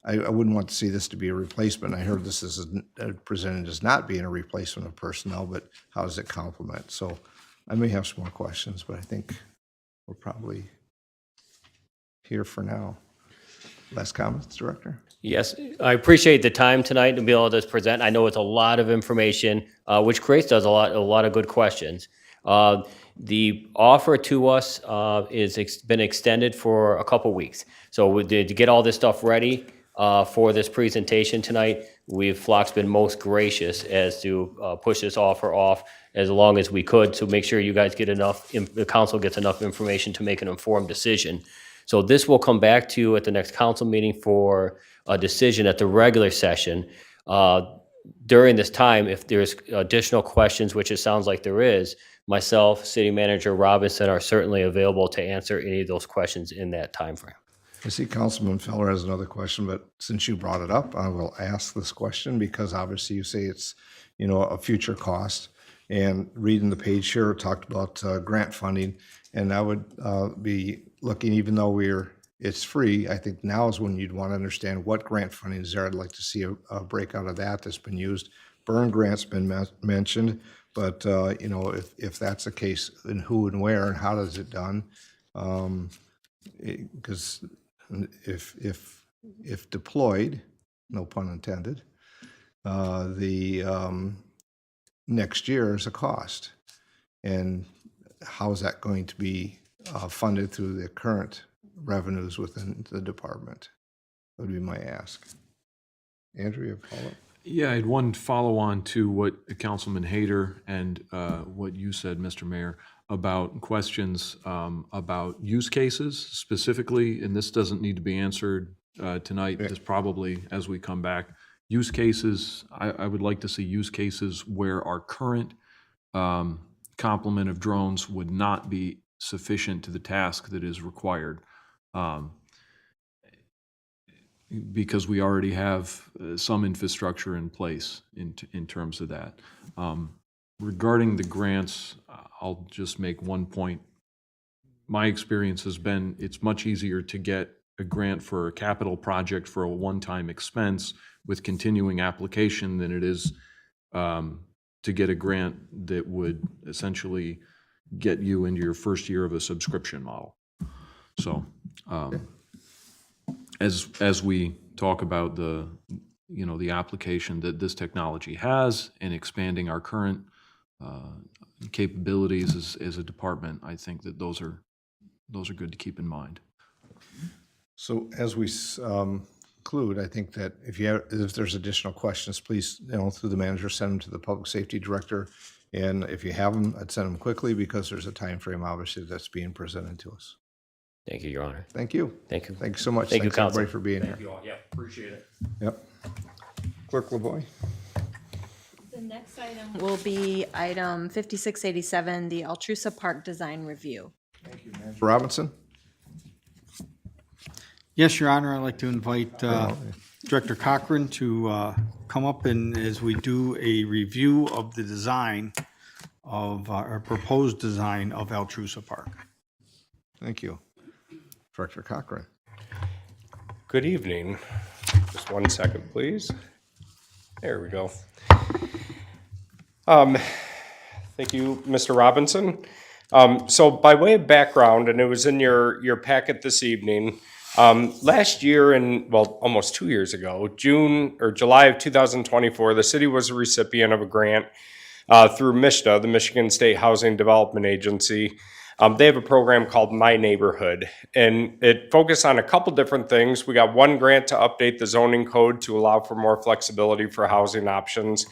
I wouldn't want to see this to be a replacement. I heard this is presented as not being a replacement of personnel, but how does it complement? So I may have some more questions, but I think we're probably here for now. Last comments, Director? Yes, I appreciate the time tonight to be able to present. I know it's a lot of information, which creates a lot of good questions. The offer to us is been extended for a couple weeks. So to get all this stuff ready for this presentation tonight, Flock's been most gracious as to push this offer off as long as we could to make sure you guys get enough, the council gets enough information to make an informed decision. So this will come back to you at the next council meeting for a decision at the regular session. During this time, if there's additional questions, which it sounds like there is, myself, City Manager Robinson are certainly available to answer any of those questions in that time frame. I see Councilman Feller has another question, but since you brought it up, I will ask this question because obviously you say it's, a future cost. And reading the page here, it talked about grant funding, and I would be looking, even though it's free, I think now is when you'd want to understand what grant funding is there. I'd like to see a breakout of that's been used. Burn grant's been mentioned, but if that's the case, then who and where and how is it done? Because if deployed, no pun intended, the next year is a cost, and how is that going to be funded through the current revenues within the department, would be my ask. Andrew, you have a follow-up? Yeah, I had one follow-on to what Councilman Hayter and what you said, Mr. Mayor, about questions about use cases specifically, and this doesn't need to be answered tonight, this probably as we come back. Use cases, I would like to see use cases where our current complement of drones would not be sufficient to the task that is required. Because we already have some infrastructure in place in terms of that. Regarding the grants, I'll just make one point. My experience has been it's much easier to get a grant for a capital project for a one-time expense with continuing application than it is to get a grant that would essentially get you into your first year of a subscription model. So as we talk about the application that this technology has and expanding our current capabilities as a department, I think that those are good to keep in mind. So as we conclude, I think that if there's additional questions, please, through the manager, send them to the public safety director. And if you have them, I'd send them quickly because there's a time frame, obviously, that's being presented to us. Thank you, Your Honor. Thank you. Thank you. Thank you so much. Thank you, Thanks, everybody, Council. for being here. Thank you all. Yeah, appreciate it. Yep. Clerk LaVoy? The next item will be item 5687, the Altrusa Park Design Review. Thank you, Manager Robinson? Yes, Your Honor, I'd like to invite Director Cochran to come up and as we do a review of the design of our proposed design of Altrusa Park. Thank you. Director Cochran? Good evening. Just 1 second, please. There we go. Thank you, Mr. Robinson. So by way of background, and it was in your packet this evening, last year almost 2 years ago, June or July of 2024, the city was a recipient of a grant through MISTA, the Michigan State Housing Development Agency. They have a program called My Neighborhood, and it focused on a couple different things. We got one grant to update the zoning code to allow for more flexibility for housing options,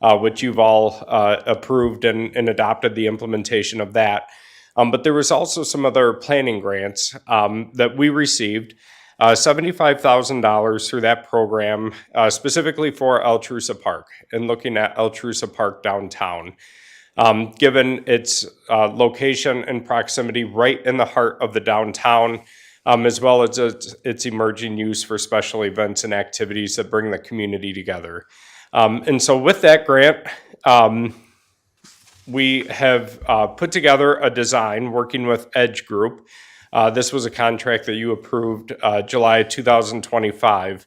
which you've all approved and adopted the implementation of that. But there was also some other planning grants that we received, $75,000 through that program, specifically for Altrusa Park and looking at Altrusa Park downtown. Given its location and proximity right in the heart of the downtown, as well as its emerging use for special events and activities that bring the community together. And so with that grant, we have put together a design working with Edge Group. This was a contract that you approved July 2025.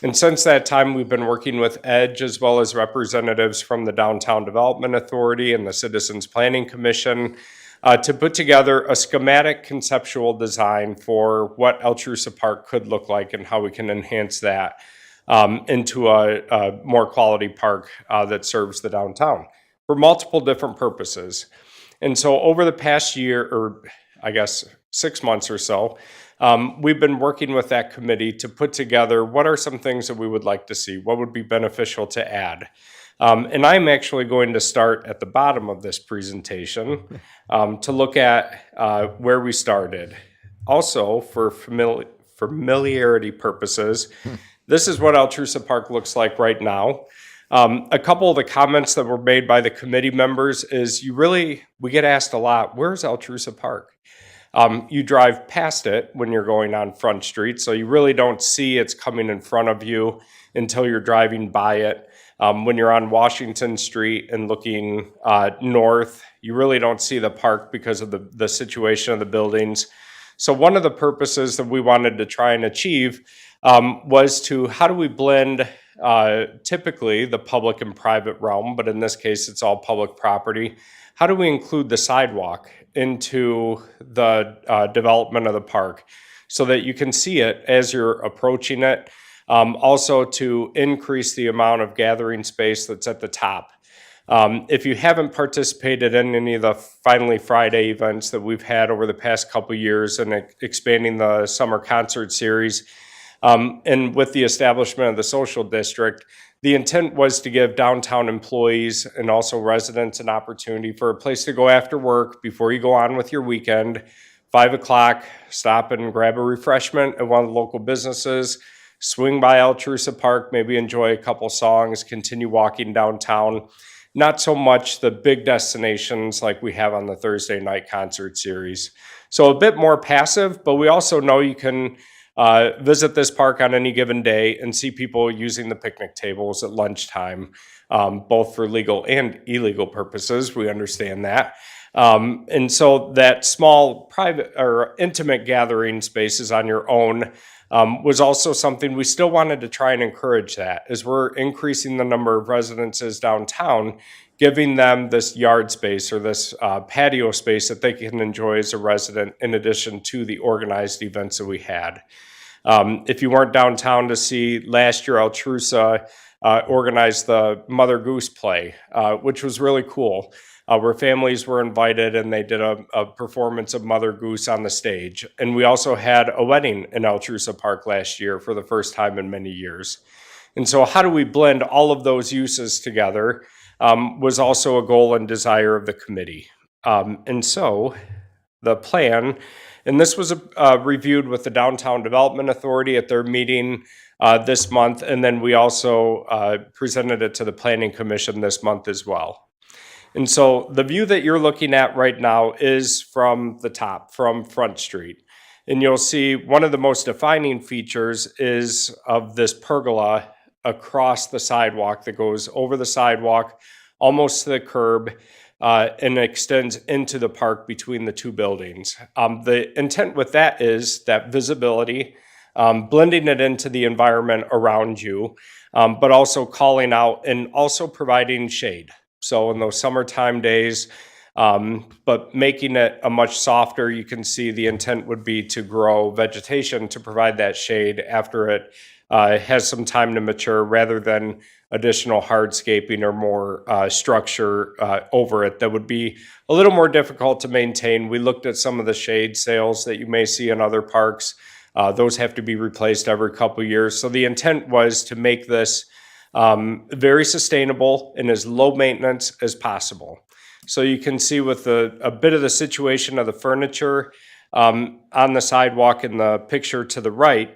And since that time, we've been working with Edge as well as representatives from the Downtown Development Authority and the Citizens Planning Commission to put together a schematic conceptual design for what Altrusa Park could look like and how we can enhance that into a more quality park that serves the downtown for multiple different purposes. And so over the past year, or I guess 6 months or so, we've been working with that committee to put together what are some things that we would like to see, what would be beneficial to add. And I'm actually going to start at the bottom of this presentation to look at where we started. Also, for familiarity purposes, this is what Altrusa Park looks like right now. A couple of the comments that were made by the committee members is we get asked a lot, where's Altrusa Park? You drive past it when you're going on Front Street, so you really don't see it's coming in front of you until you're driving by it. When you're on Washington Street and looking north, you really don't see the park because of the situation of the buildings. So one of the purposes that we wanted to try and achieve was how do we blend typically the public and private realm, but in this case it's all public property. How do we include the sidewalk into the development of the park so that you can see it as you're approaching it? Also to increase the amount of gathering space that's at the top. If you haven't participated in any of the Finally Friday events that we've had over the past couple years and expanding the summer concert series, and with the establishment of the social district, the intent was to give downtown employees and also residents an opportunity for a place to go after work before you go on with your weekend. 5 o'clock, stop and grab a refreshment at one of the local businesses, swing by Altrusa Park, maybe enjoy a couple songs, continue walking downtown. Not so much the big destinations like we have on the Thursday night concert series. So a bit more passive, but we also know you can visit this park on any given day and see people using the picnic tables at lunchtime, both for legal and illegal purposes. We understand that. And so that small private or intimate gathering spaces on your own was also something we still wanted to try and encourage that as we're increasing the number of residences downtown, giving them this yard space or this patio space that they can enjoy as a resident in addition to the organized events that we had. If you weren't downtown to see last year, Altrusa organized the Mother Goose play, which was really cool. Where families were invited and they did a performance of Mother Goose on the stage. And we also had a wedding in Altrusa Park last year for the first time in many years. And so how do we blend all of those uses together was also a goal and desire of the committee. And so the plan, and this was reviewed with the Downtown Development Authority at their meeting this month, and then we also presented it to the Planning Commission this month as well. And so the view that you're looking at right now is from the top, from Front Street. And you'll see one of the most defining features is of this pergola across the sidewalk that goes over the sidewalk, almost to the curb, and extends into the park between the two buildings. The intent with that is that visibility, blending it into the environment around you, but also calling out and also providing shade. So in those summertime days, but making it a much softer, you can see the intent would be to grow vegetation to provide that shade after it has some time to mature rather than additional hardscaping or more structure over it that would be a little more difficult to maintain. We looked at some of the shade sails that you may see in other parks. Those have to be replaced every couple years. So the intent was to make this very sustainable and as low maintenance as possible. So you can see with a bit of the situation of the furniture on the sidewalk in the picture to the right,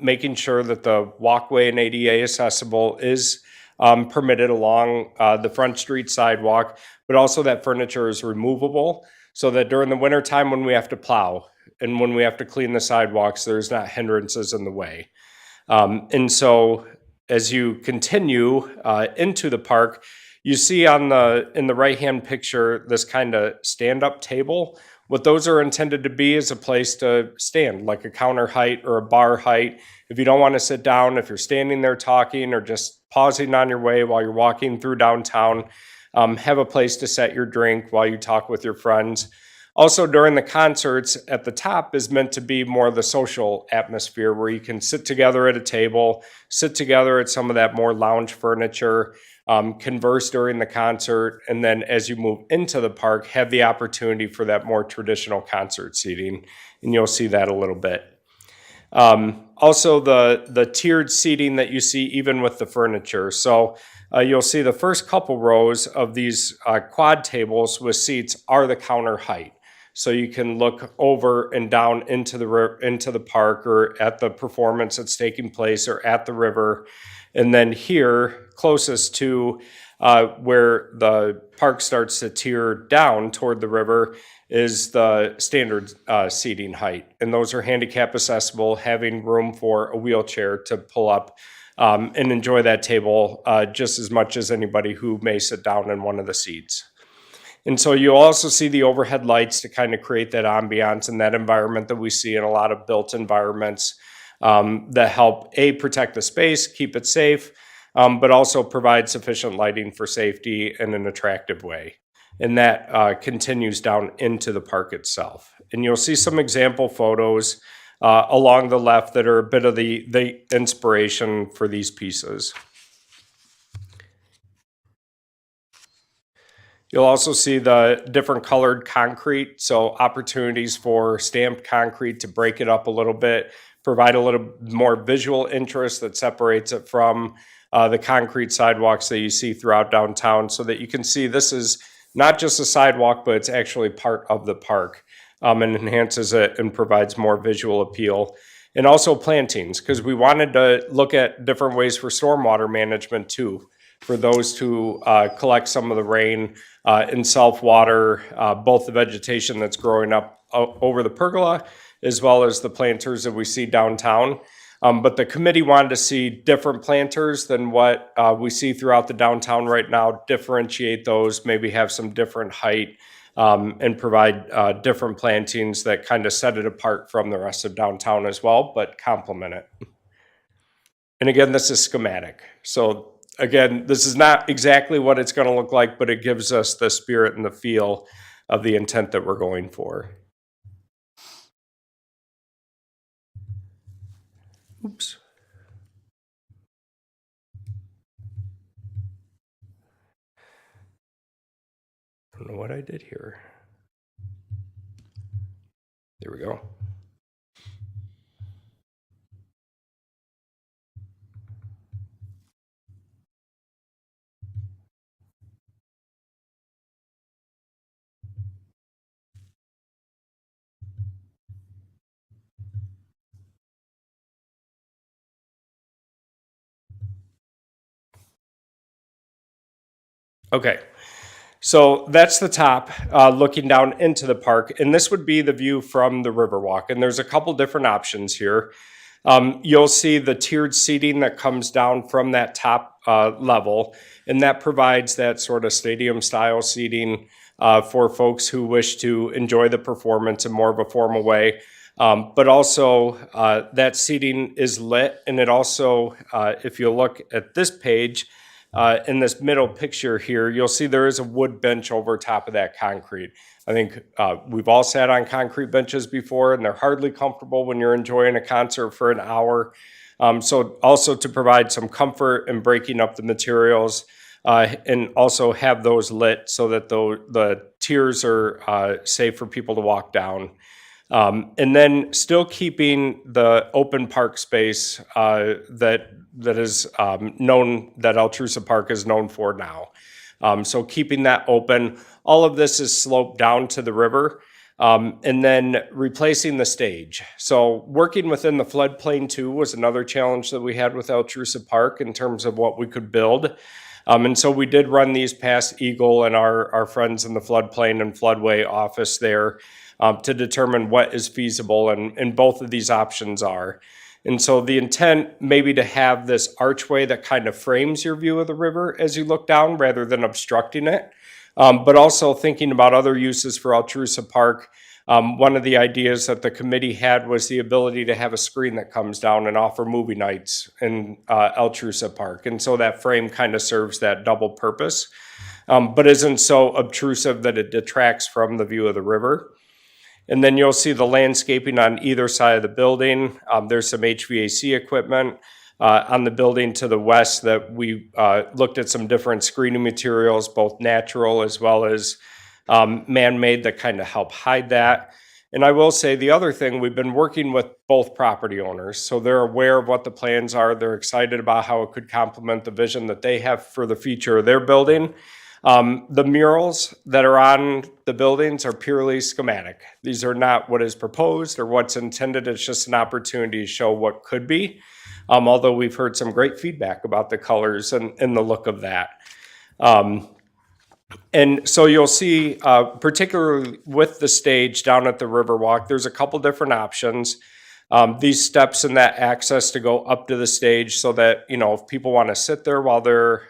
making sure that the walkway and ADA accessible is permitted along the Front Street sidewalk, but also that furniture is removable so that during the wintertime when we have to plow and when we have to clean the sidewalks, there's not hindrances in the way. And so as you continue into the park, you see in the right-hand picture this kind of stand-up table. What those are intended to be is a place to stand, like a counter height or a bar height. If you don't want to sit down, if you're standing there talking or just pausing on your way while you're walking through downtown, have a place to set your drink while you talk with your friends. Also, during the concerts, at the top is meant to be more of the social atmosphere where you can sit together at a table, sit together at some of that more lounge furniture, converse during the concert, and then as you move into the park, have the opportunity for that more traditional concert seating, and you'll see that a little bit. Also, the tiered seating that you see even with the furniture. So you'll see the first couple rows of these quad tables with seats are the counter height. So you can look over and down into the park or at the performance that's taking place or at the river. And then here, closest to where the park starts to tier down toward the river is the standard seating height. And those are handicap accessible, having room for a wheelchair to pull up and enjoy that table just as much as anybody who may sit down in one of the seats. And so you'll also see the overhead lights to kind of create that ambiance and that environment that we see in a lot of built environments that help, protect the space, keep it safe, but also provide sufficient lighting for safety in an attractive way. And that continues down into the park itself. And you'll see some example photos along the left that are a bit of the inspiration for these pieces. You'll also see the different colored concrete, so opportunities for stamped concrete to break it up a little bit, provide a little more visual interest that separates it from the concrete sidewalks that you see throughout downtown, so that you can see this is not just a sidewalk, but it's actually part of the park, and enhances it and provides more visual appeal. And also plantings, because we wanted to look at different ways for stormwater management too, for those to collect some of the rain and self-water, both the vegetation that's growing up over the pergola as well as the planters that we see downtown. But the committee wanted to see different planters than what we see throughout the downtown right now, differentiate those, maybe have some different height, and provide different plantings that kind of set it apart from the rest of downtown as well, but complement it. And again, this is schematic. So again, this is not exactly what it's going to look like, but it gives us the spirit and the feel of the intent that we're going for. Oops. I don't know what I did here. There we go. Okay, so that's the top, looking down into the park, and this would be the view from the Riverwalk. And there's a couple different options here. You'll see the tiered seating that comes down from that top level, and that provides that sort of stadium-style seating for folks who wish to enjoy the performance in more of a formal way. But also, that seating is lit, and it also, if you look at this page, in this middle picture here, you'll see there is a wood bench over top of that concrete. I think we've all sat on concrete benches before, and they're hardly comfortable when you're enjoying a concert for an hour. So also to provide some comfort in breaking up the materials, and also have those lit so that the tiers are safe for people to walk down. And then still keeping the open park space that is known, that Altrusa Park is known for now. So keeping that open. All of this is sloped down to the river, and then replacing the stage. So working within the floodplain too was another challenge that we had with Altrusa Park in terms of what we could build. And so we did run these past Eagle and our friends in the floodplain and floodway office there to determine what is feasible, and both of these options are. And so the intent maybe to have this archway that kind of frames your view of the river as you look down rather than obstructing it, but also thinking about other uses for Altrusa Park. One of the ideas that the committee had was the ability to have a screen that comes down and offer movie nights in Altrusa Park. And so that frame kind of serves that double purpose, but isn't so obtrusive that it detracts from the view of the river. And then you'll see the landscaping on either side of the building. There's some HVAC equipment on the building to the west that we looked at some different screening materials, both natural as well as man-made, that kind of help hide that. And I will say the other thing, we've been working with both property owners, so they're aware of what the plans are. They're excited about how it could complement the vision that they have for the future of their building. The murals that are on the buildings are purely schematic. These are not what is proposed or what's intended. It's just an opportunity to show what could be, although we've heard some great feedback about the colors and the look of that. And so you'll see, particularly with the stage down at the Riverwalk, there's a couple different options. These steps and that access to go up to the stage so that, you know, if people want to sit there while they're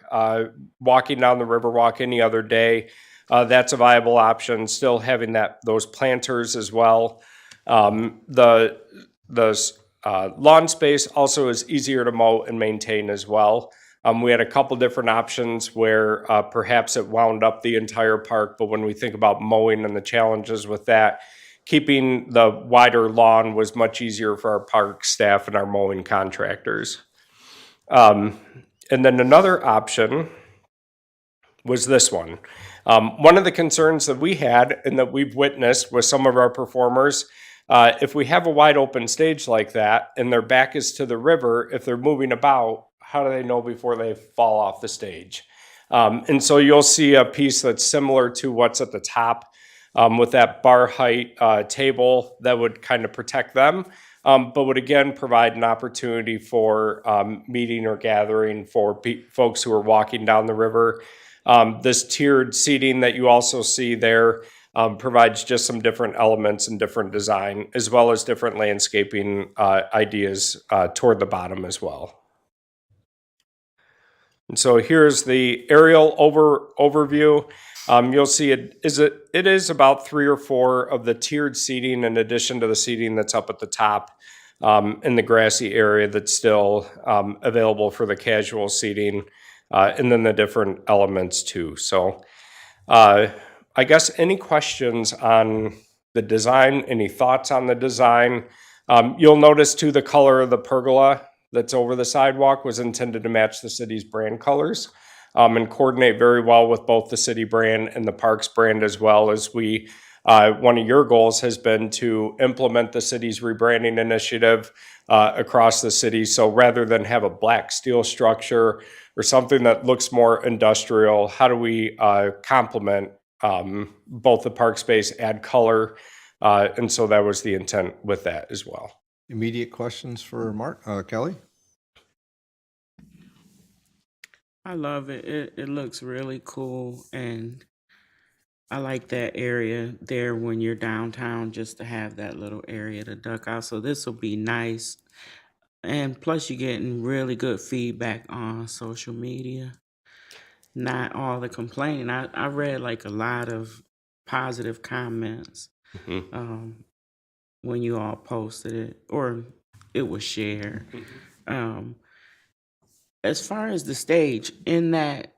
walking down the Riverwalk any other day, that's a viable option. Still having those planters as well. The lawn space also is easier to mow and maintain as well. We had a couple different options where perhaps it wound up the entire park, but when we think about mowing and the challenges with that, keeping the wider lawn was much easier for our park staff and our mowing contractors. And then another option was this one. One of the concerns that we had and that we've witnessed with some of our performers, if we have a wide open stage like that and their back is to the river, if they're moving about, how do they know before they fall off the stage? And so you'll see a piece that's similar to what's at the top with that bar height table that would kind of protect them, but would again provide an opportunity for meeting or gathering for folks who are walking down the river. This tiered seating that you also see there provides just some different elements and different design, as well as different landscaping ideas toward the bottom as well. And so here's the aerial overview. You'll see it is about 3 or 4 of the tiered seating in addition to the seating that's up at the top in the grassy area that's still available for the casual seating, and then the different elements too. So I guess any questions on the design, any thoughts on the design? You'll notice too the color of the pergola that's over the sidewalk was intended to match the city's brand colors and coordinate very well with both the city brand and the parks brand, as well as we, one of your goals has been to implement the city's rebranding initiative across the city. So rather than have a black steel structure or something that looks more industrial, how do we complement both the park space, add color? And so that was the intent with that as well. Immediate questions for Kelly? I love it. It looks really cool, and I like that area there when you're downtown, just to have that little area to duck out. So this will be nice. And plus you're getting really good feedback on social media. Not all the complaining. I read like a lot of positive comments when you all posted it, or it was shared. As far as the stage, in that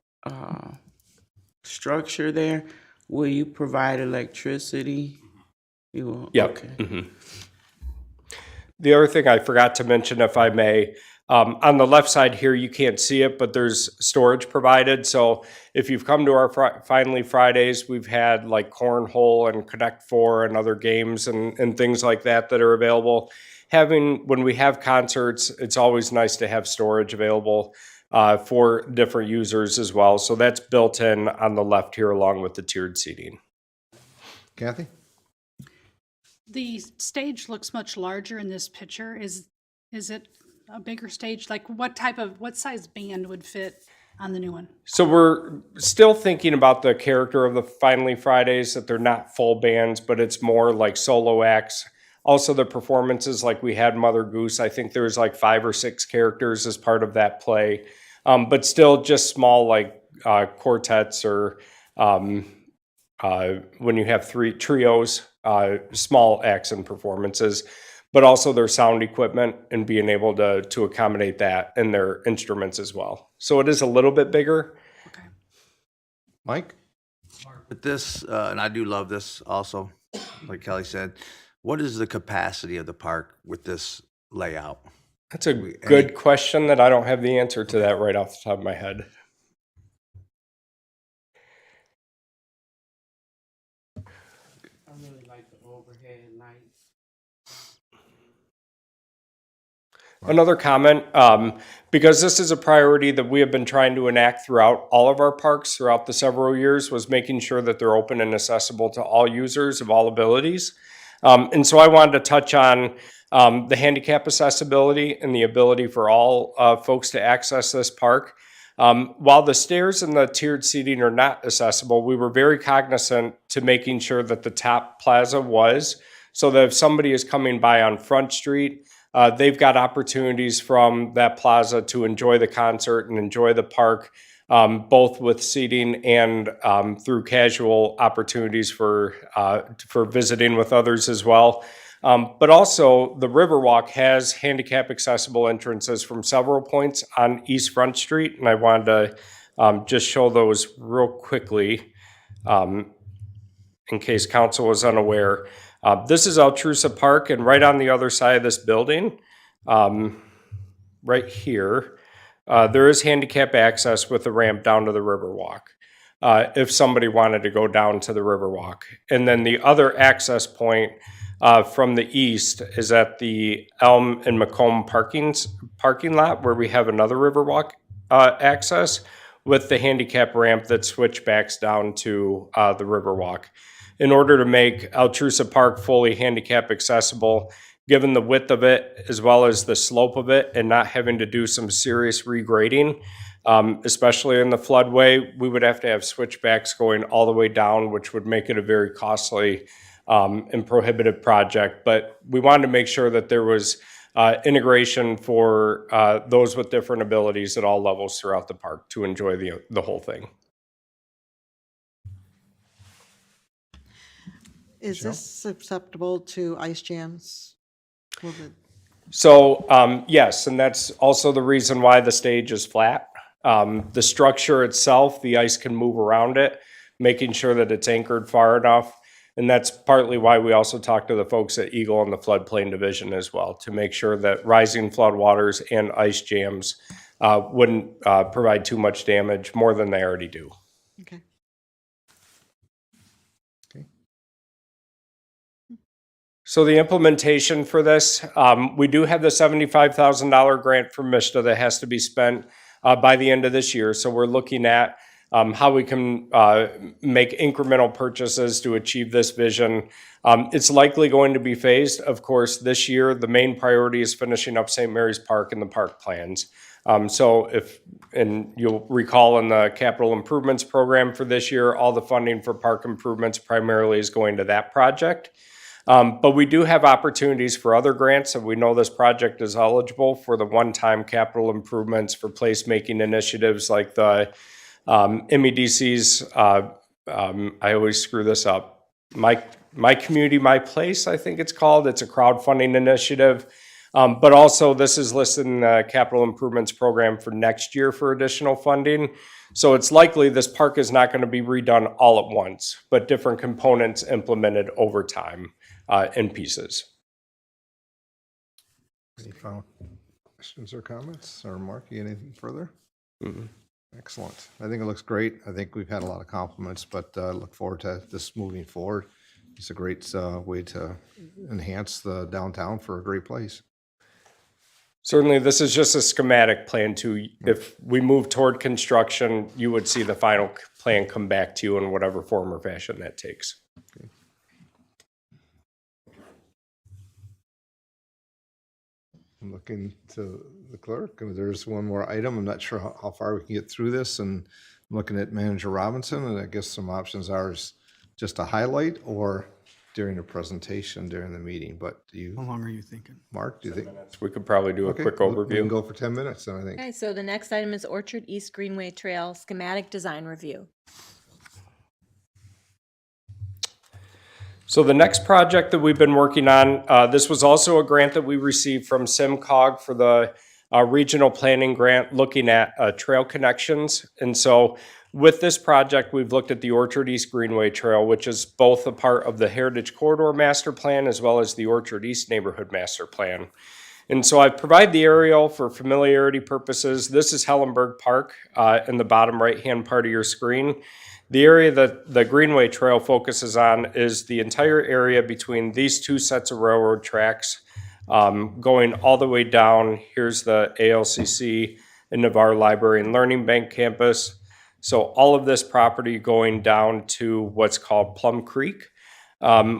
structure there, will you provide electricity? You will? Yep. Okay. The other thing I forgot to mention, if I may, on the left side here, you can't see it, but there's storage provided. So if you've come to our Finally Fridays, we've had like Cornhole and Connect 4 and other games and things like that that are available. When we have concerts, it's always nice to have storage available for different users as well. So that's built in on the left here along with the tiered seating. Kathy? The stage looks much larger in this picture. Is it a bigger stage? Like what size band would fit on the new one? So we're still thinking about the character of the Finally Fridays, that they're not full bands, but it's more like solo acts. Also the performances, like we had Mother Goose, I think there was like 5 or 6 characters as part of that play. But still just small like quartets or when you have 3 trios, small acts and performances, but also their sound equipment and being able to accommodate that and their instruments as well. So it is a little bit bigger. Okay. Mike? But this, and I do love this also, like Kelly said, what is the capacity of the park with this layout? That's a good question that I don't have the answer to that right off the top of my head. I really like the overhead lights. Another comment, because this is a priority that we have been trying to enact throughout all of our parks throughout the several years, was making sure that they're open and accessible to all users of all abilities. And so I wanted to touch on the handicap accessibility and the ability for all folks to access this park. While the stairs and the tiered seating are not accessible, we were very cognizant to making sure that the top plaza was, so that if somebody is coming by on Front Street, they've got opportunities from that plaza to enjoy the concert and enjoy the park, both with seating and through casual opportunities for visiting with others as well. But also, the Riverwalk has handicap accessible entrances from several points on East Front Street, and I wanted to just show those real quickly in case council was unaware. This is Altrusa Park, and right on the other side of this building, right here, there is handicap access with the ramp down to the Riverwalk. if somebody wanted to go down to the Riverwalk. And then the other access point from the east is at the Elm and Macomb parking lot, where we have another Riverwalk access with the handicap ramp that switchbacks down to the Riverwalk. In order to make Altrusa Park fully handicap accessible, given the width of it as well as the slope of it, and not having to do some serious regrading, especially in the floodway, we would have to have switchbacks going all the way down, which would make it a very costly and prohibitive project. But we wanted to make sure that there was integration for those with different abilities at all levels throughout the park to enjoy the whole thing. Is this susceptible to ice jams? Will it- So, yes, and that's also the reason why the stage is flat. The structure itself, the ice can move around it, making sure that it's anchored far enough. And that's partly why we also talked to the folks at Eagle and the floodplain division as well, to make sure that rising floodwaters and ice jams wouldn't provide too much damage, more than they already do. Okay. So the implementation for this, we do have the $75,000 grant from MISTA that has to be spent by the end of this year. So we're looking at how we can make incremental purchases to achieve this vision. It's likely going to be phased. Of course, this year, the main priority is finishing up St. Mary's Park and the park plans. And you'll recall in the capital improvements program for this year, all the funding for park improvements primarily is going to that project. But we do have opportunities for other grants, and we know this project is eligible for the one-time capital improvements for placemaking initiatives like the MEDC's, I always screw this up, My Community, My Place, I think it's called. It's a crowdfunding initiative. But also this is listed in the capital improvements program for next year for additional funding. So it's likely this park is not going to be redone all at once, but different components implemented over time in pieces. Any final questions or comments? Or Mark, you got anything further? Mm-hmm. Excellent. I think it looks great. I think we've had a lot of compliments, but look forward to this moving forward. It's a great way to enhance the downtown for a great place. Certainly, this is just a schematic plan too. If we move toward construction, you would see the final plan come back to you in whatever form or fashion that takes. Okay. I'm looking to the clerk. There's one more item. I'm not sure how far we can get through this. And I'm looking at Manager Robinson, and I guess some options are is just a highlight or during the presentation during the meeting. But do you, How long are you thinking? Mark, do you think? We could probably do a Okay, quick We can overview. go for 10 minutes, then I think. Okay, so the next item is Orchard East Greenway Trail schematic design review. So the next project that we've been working on, this was also a grant that we received from SimCog for the regional planning grant looking at trail connections. And so with this project, we've looked at the Orchard East Greenway Trail, which is both a part of the Heritage Corridor Master Plan as well as the Orchard East Neighborhood Master Plan. And so I provide the aerial for familiarity purposes. This is Hellenberg Park in the bottom right-hand part of your screen. The area that the Greenway Trail focuses on is the entire area between these two sets of railroad tracks, going all the way down. Here's the ALCC and Navarre Library and Learning Bank campus. So all of this property going down to what's called Plum Creek,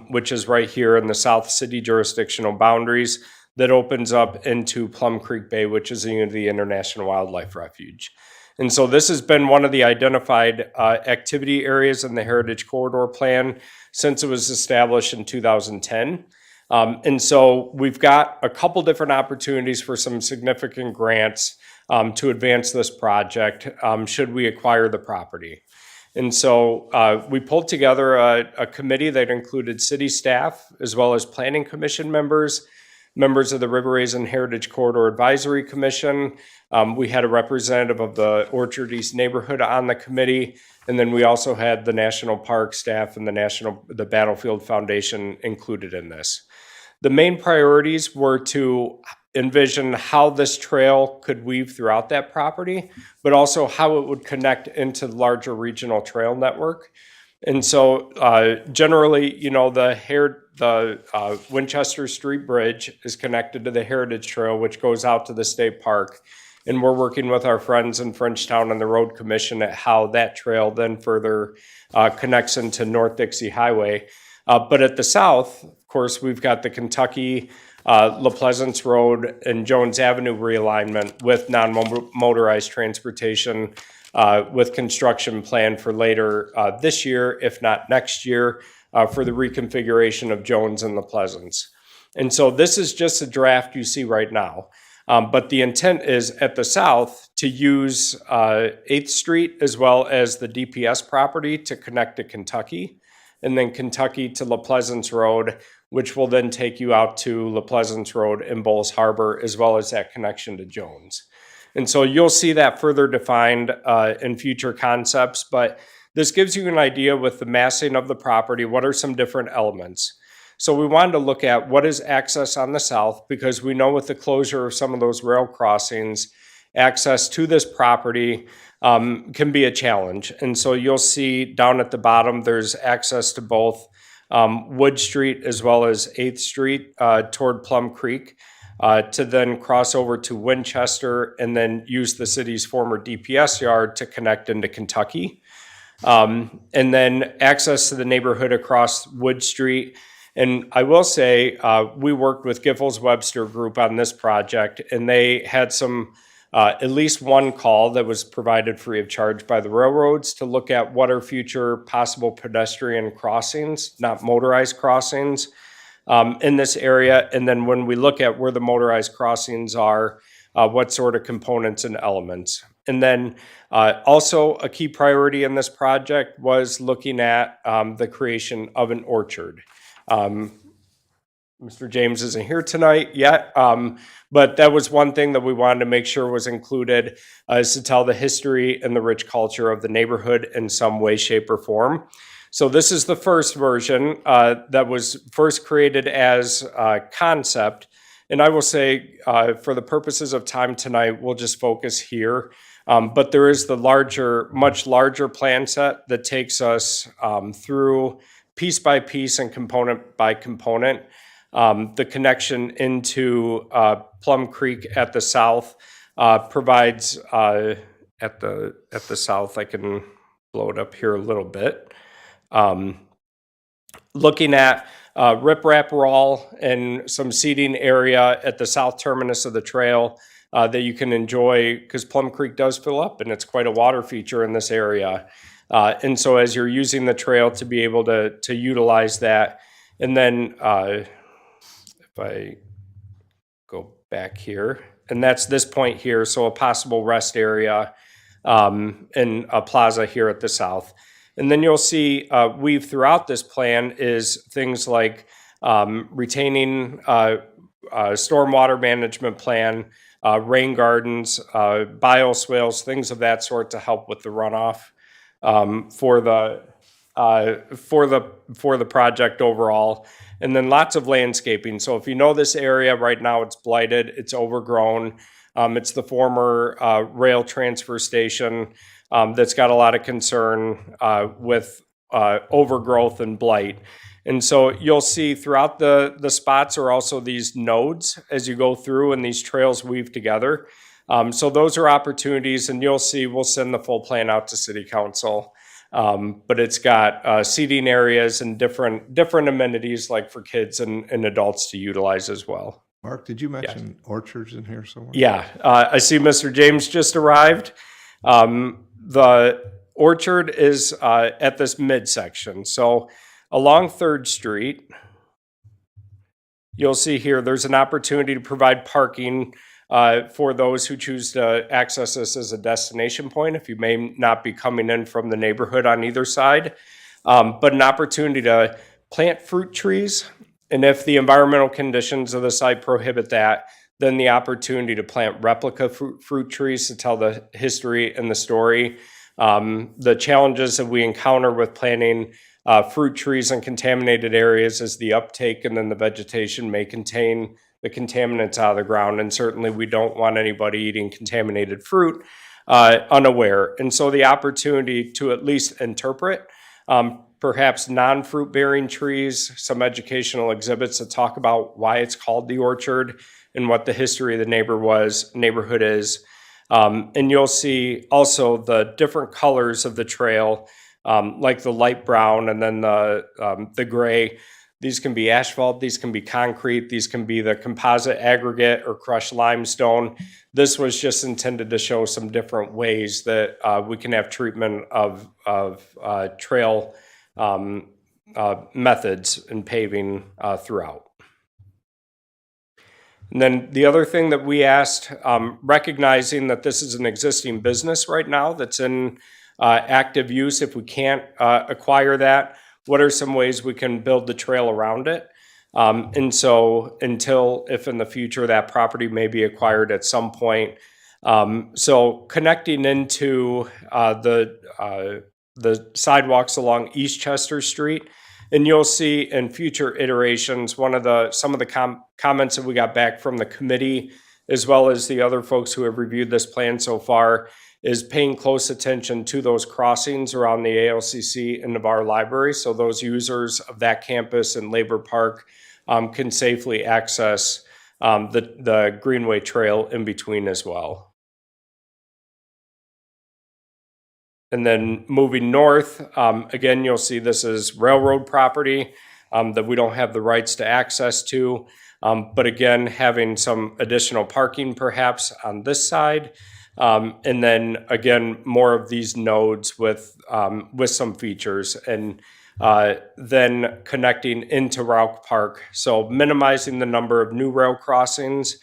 which is right here in the South City jurisdictional boundaries that opens up into Plum Creek Bay, which is the International Wildlife Refuge. And so this has been one of the identified activity areas in the Heritage Corridor Plan since it was established in 2010. And so we've got a couple different opportunities for some significant grants to advance this project should we acquire the property. And so we pulled together a committee that included city staff as well as planning commission members of the Riverways and Heritage Corridor Advisory Commission. We had a representative of the Orchard East neighborhood on the committee, and then we also had the National Park staff and the Battlefield Foundation included in this. The main priorities were to envision how this trail could weave throughout that property, but also how it would connect into the larger regional trail network. And so generally, you know, the Winchester Street Bridge is connected to the Heritage Trail, which goes out to the state park. And we're working with our friends in Frenchtown and the Road Commission at how that trail then further connects into North Dixie Highway. But at the south, of course, we've got the Kentucky La Pleasance Road and Jones Avenue realignment with non-motorized transportation with construction planned for later this year, if not next year, for the reconfiguration of Jones and La Pleasance. And so this is just a draft you see right now. But the intent is at the south to use 8th Street as well as the DPS property to connect to Kentucky, and then Kentucky to La Pleasance Road, which will then take you out to La Pleasance Road in Bowles Harbor, as well as that connection to Jones. And so you'll see that further defined in future concepts, but this gives you an idea with the massing of the property, what are some different elements. So we wanted to look at what is access on the south, because we know with the closure of some of those rail crossings, access to this property can be a challenge. And so you'll see down at the bottom, there's access to both Wood Street as well as 8th Street toward Plum Creek to then cross over to Winchester and then use the city's former DPS yard to connect into Kentucky. And then access to the neighborhood across Wood Street. And I will say, we worked with Giffords Webster Group on this project, and they had some, at least one call that was provided free of charge by the railroads to look at what are future possible pedestrian crossings, not motorized crossings, in this area. And then when we look at where the motorized crossings are, what sort of components and elements. And then also a key priority in this project was looking at the creation of an orchard. Mr. James isn't here tonight yet, but that was one thing that we wanted to make sure was included, is to tell the history and the rich culture of the neighborhood in some way, shape, or form. So this is the first version that was first created as a concept. And I will say, for the purposes of time tonight, we'll just focus here. But there is the larger, much larger plan set that takes us through piece by piece and component by component. The connection into Plum Creek at the south provides, at the south, I can blow it up here a little bit. Looking at riprap roll and some seating area at the south terminus of the trail that you can enjoy, because Plum Creek does fill up and it's quite a water feature in this area. And so as you're using the trail to be able to utilize that, and then if I go back here, and that's this point here, so a possible rest area and a plaza here at the south. And then you'll see weave throughout this plan is things like retaining stormwater management plan, rain gardens, bioswales, things of that sort to help with the runoff for the project overall. And then lots of landscaping. So if you know this area right now, it's blighted, it's overgrown. It's the former rail transfer station that's got a lot of concern with overgrowth and blight. And so you'll see throughout the spots are also these nodes as you go through, and these trails weave together. So those are opportunities, and you'll see we'll send the full plan out to City Council. But it's got seating areas and different amenities like for kids and adults to utilize as well. Mark, did you mention orchards in here somewhere? Yeah, I see Mr. James just arrived. The orchard is at this midsection. So along 3rd Street, you'll see here there's an opportunity to provide parking for those who choose to access this as a destination point, if you may not be coming in from the neighborhood on either side, but an opportunity to plant fruit trees. And if the environmental conditions of the site prohibit that, then the opportunity to plant replica fruit trees to tell the history and the story. The challenges that we encounter with planting fruit trees in contaminated areas is the uptake, and then the vegetation may contain the contaminants out of the ground. And certainly we don't want anybody eating contaminated fruit unaware. And so the opportunity to at least interpret perhaps non-fruit bearing trees, some educational exhibits that talk about why it's called the orchard and what the history of the neighborhood is. And you'll see also the different colors of the trail, like the light brown and then the gray. These can be asphalt, these can be concrete, these can be the composite aggregate or crushed limestone. This was just intended to show some different ways that we can have treatment of trail methods and paving throughout. And then the other thing that we asked, recognizing that this is an existing business right now that's in active use, if we can't acquire that, what are some ways we can build the trail around it? And so if in the future that property may be acquired at some point. So connecting into the sidewalks along East Chester Street, and you'll see in future iterations, some of the comments that we got back from the committee, as well as the other folks who have reviewed this plan so far, is paying close attention to those crossings around the ALCC and Navarre Library, so those users of that campus and Labor Park can safely access the Greenway Trail in between as well. And then moving north, again, you'll see this is railroad property that we don't have the rights to access to. But again, having some additional parking perhaps on this side. And then again, more of these nodes with some features, and then connecting into Rauch Park. So minimizing the number of new rail crossings,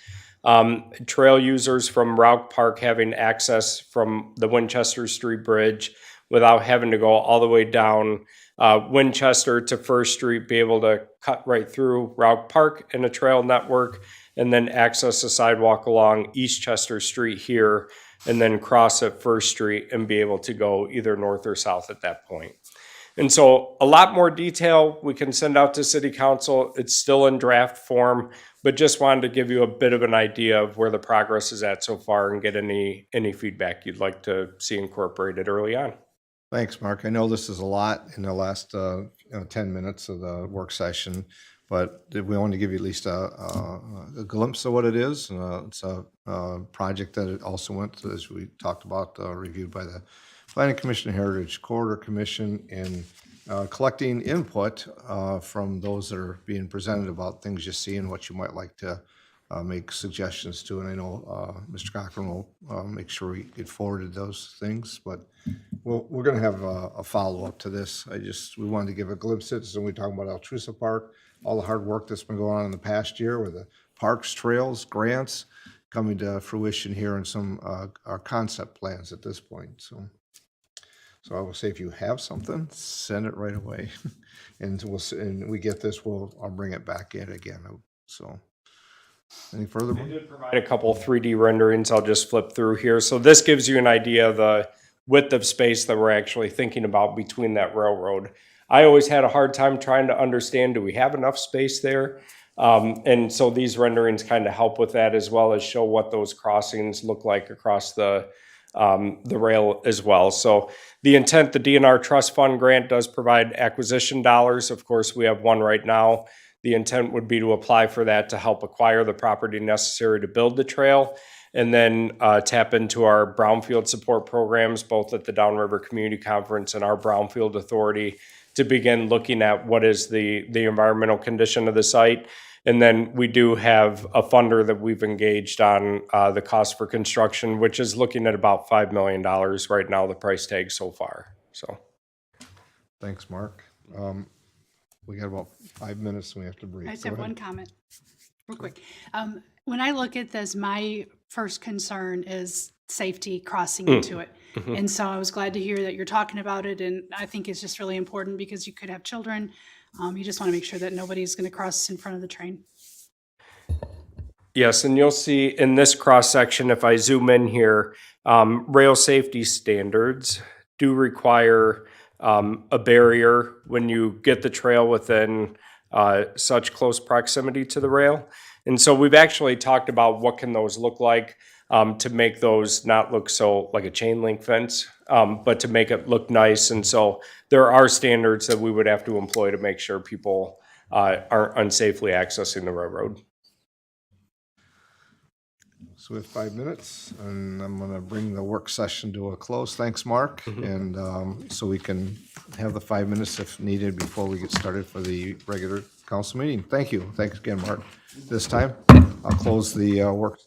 trail users from Rauch Park having access from the Winchester Street Bridge without having to go all the way down Winchester to First Street, be able to cut right through Rauch Park in a trail network, and then access the sidewalk along East Chester Street here, and then cross at First Street and be able to go either north or south at that point. And so a lot more detail we can send out to City Council. It's still in draft form, but just wanted to give you a bit of an idea of where the progress is at so far and get any feedback you'd like to see incorporated early on. Thanks, Mark. I know this is a lot in the last 10 minutes of the work session, but we want to give you at least a glimpse of what it is. It's a project that it also went to, as we talked about, reviewed by the Planning Commission, Heritage Corridor Commission, and collecting input from those that are being presented about things you see and what you might like to make suggestions to. And I know Mr. Cochran will make sure we get forwarded those things, but we're going to have a follow-up to this. We wanted to give a glimpse at this, and we talk about Altrusa Park, all the hard work that's been going on in the past year with the parks, trails, grants coming to fruition here, and some our concept plans at this point. So I will say, if you have something, send it right away, and we get this, I'll bring it back in again. So, any further? I did provide a couple 3D renderings. I'll just flip through here. So this gives you an idea of the width of space that we're actually thinking about between that railroad. I always had a hard time trying to understand, do we have enough space there? And so these renderings kind of help with that, as well as show what those crossings look like across the rail as well. So the intent, the DNR Trust Fund grant does provide acquisition dollars. Of course, we have one right now. The intent would be to apply for that to help acquire the property necessary to build the trail, and then tap into our brownfield support programs, both at the Downriver Community Conference and our Brownfield Authority, to begin looking at what is the environmental condition of the site. And then we do have a funder that we've engaged on the cost for construction, which is looking at about $5 million right now, the price tag so far. So, Thanks, Mark. We got about 5 minutes and we have to breathe. I just have one comment, real quick. When I look at this, my first concern is safety crossing into it. Mm-hmm. And so I was glad to hear that you're talking about it. And I think it's just really important because you could have children. You just want to make sure that nobody's going to cross in front of the train. Yes, and you'll see in this cross section, if I zoom in here, rail safety standards do require a barrier when you get the trail within such close proximity to the rail. And so we've actually talked about what can those look like to make those not look so like a chain link fence, but to make it look nice. And so there are standards that we would have to employ to make sure people aren't unsafely accessing the railroad. So we have 5 minutes, and I'm going to bring the work session to a close. Thanks, Mark. And so we can have the 5 minutes if needed before we get started for the regular council meeting. Thank you. Thanks again, Mark. This time, I'll close the work session.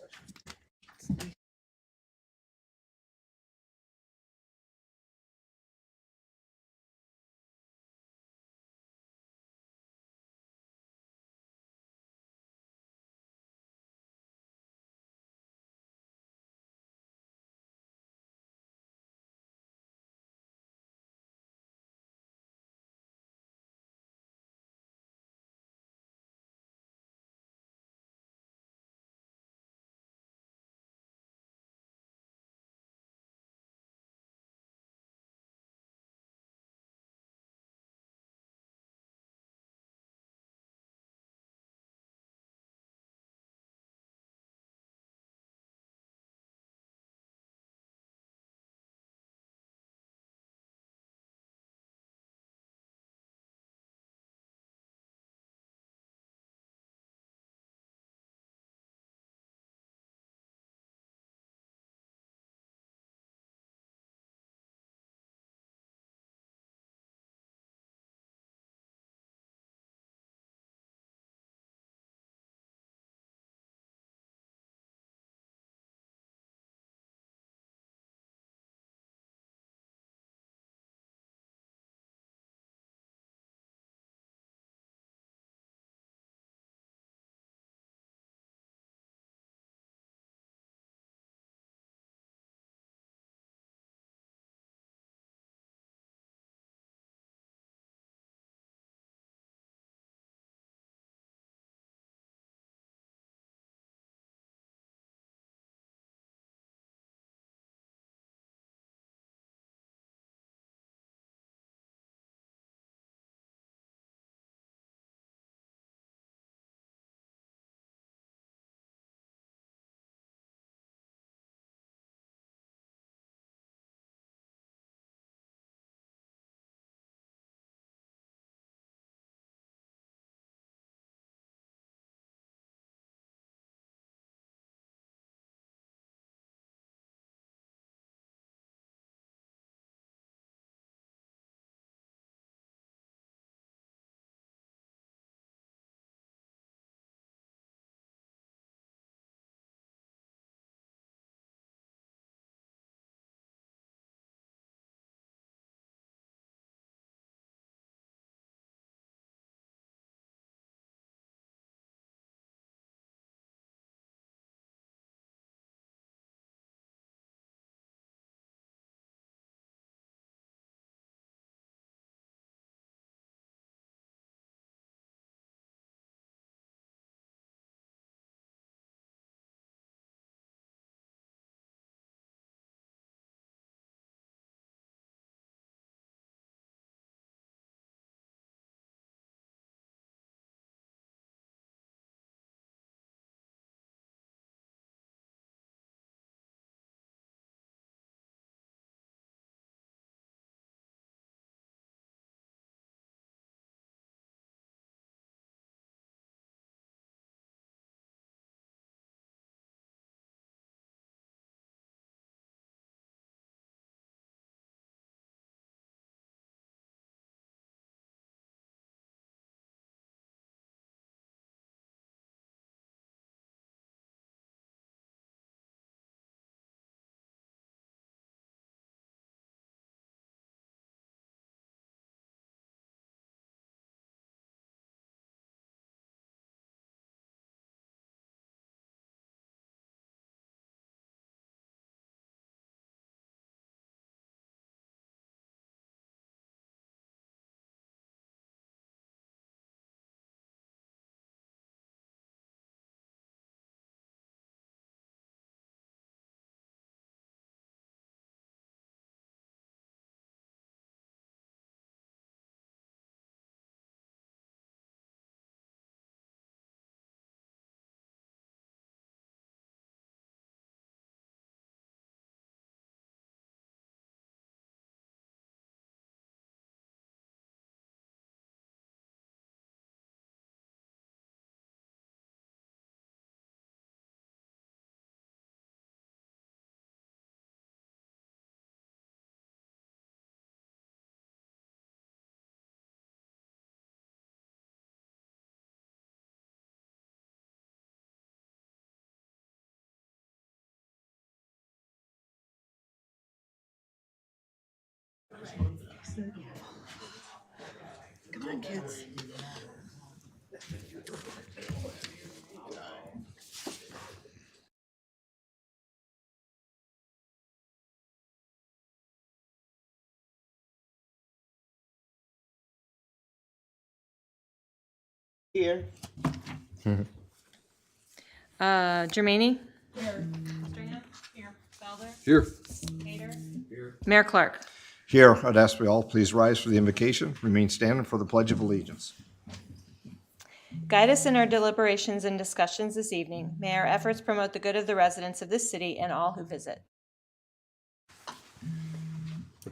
Come on, kids. Here. Jermaine? Here. Mayor Clark? Here, I'd ask we all please rise for the invocation, remain standing for the Pledge of Allegiance. Guide us in our deliberations and discussions this evening. May our efforts promote the good of the residents of this city and all who visit. I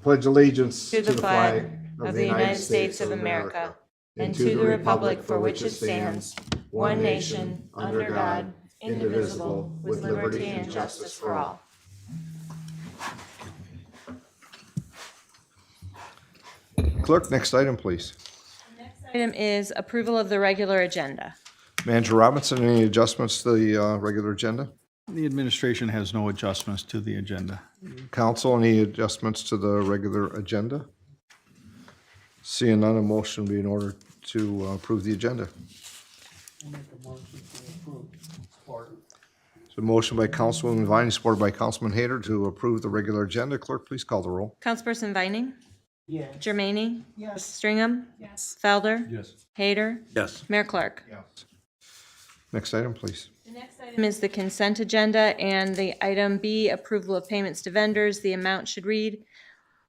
pledge allegiance To the flag of the United States of America and to the republic for which it stands, one nation, under God, indivisible, with liberty and justice for all. Clerk, next item, please. Item is approval of the regular agenda. Manager Robinson, any adjustments to the regular agenda? The administration has no adjustments to the agenda. Council, any adjustments to the regular agenda? Seeing none, a motion would be in order to approve the agenda. So motion by Councilwoman Vining, supported by Councilman Hayter to approve the regular agenda. Clerk, please call the roll. Councilperson Vining? Yes. Jermaine? Yes. Stringham? Yes. Felder? Yes. Hayter? Yes. Mayor Clark? Next item, please. The next item is the consent agenda, and the item B, approval of payments to vendors. The amount should read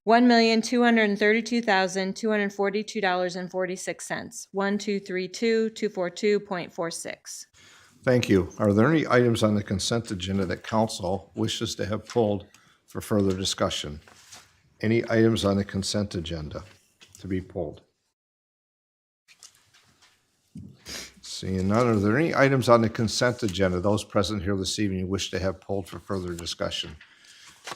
$1,232,242.46. 1232242.46. Thank you. Are there any items on the consent agenda that council wishes to have pulled for further discussion? Any items on the consent agenda to be pulled? Seeing none, are there any items on the consent agenda those present here this evening wish to have pulled for further discussion?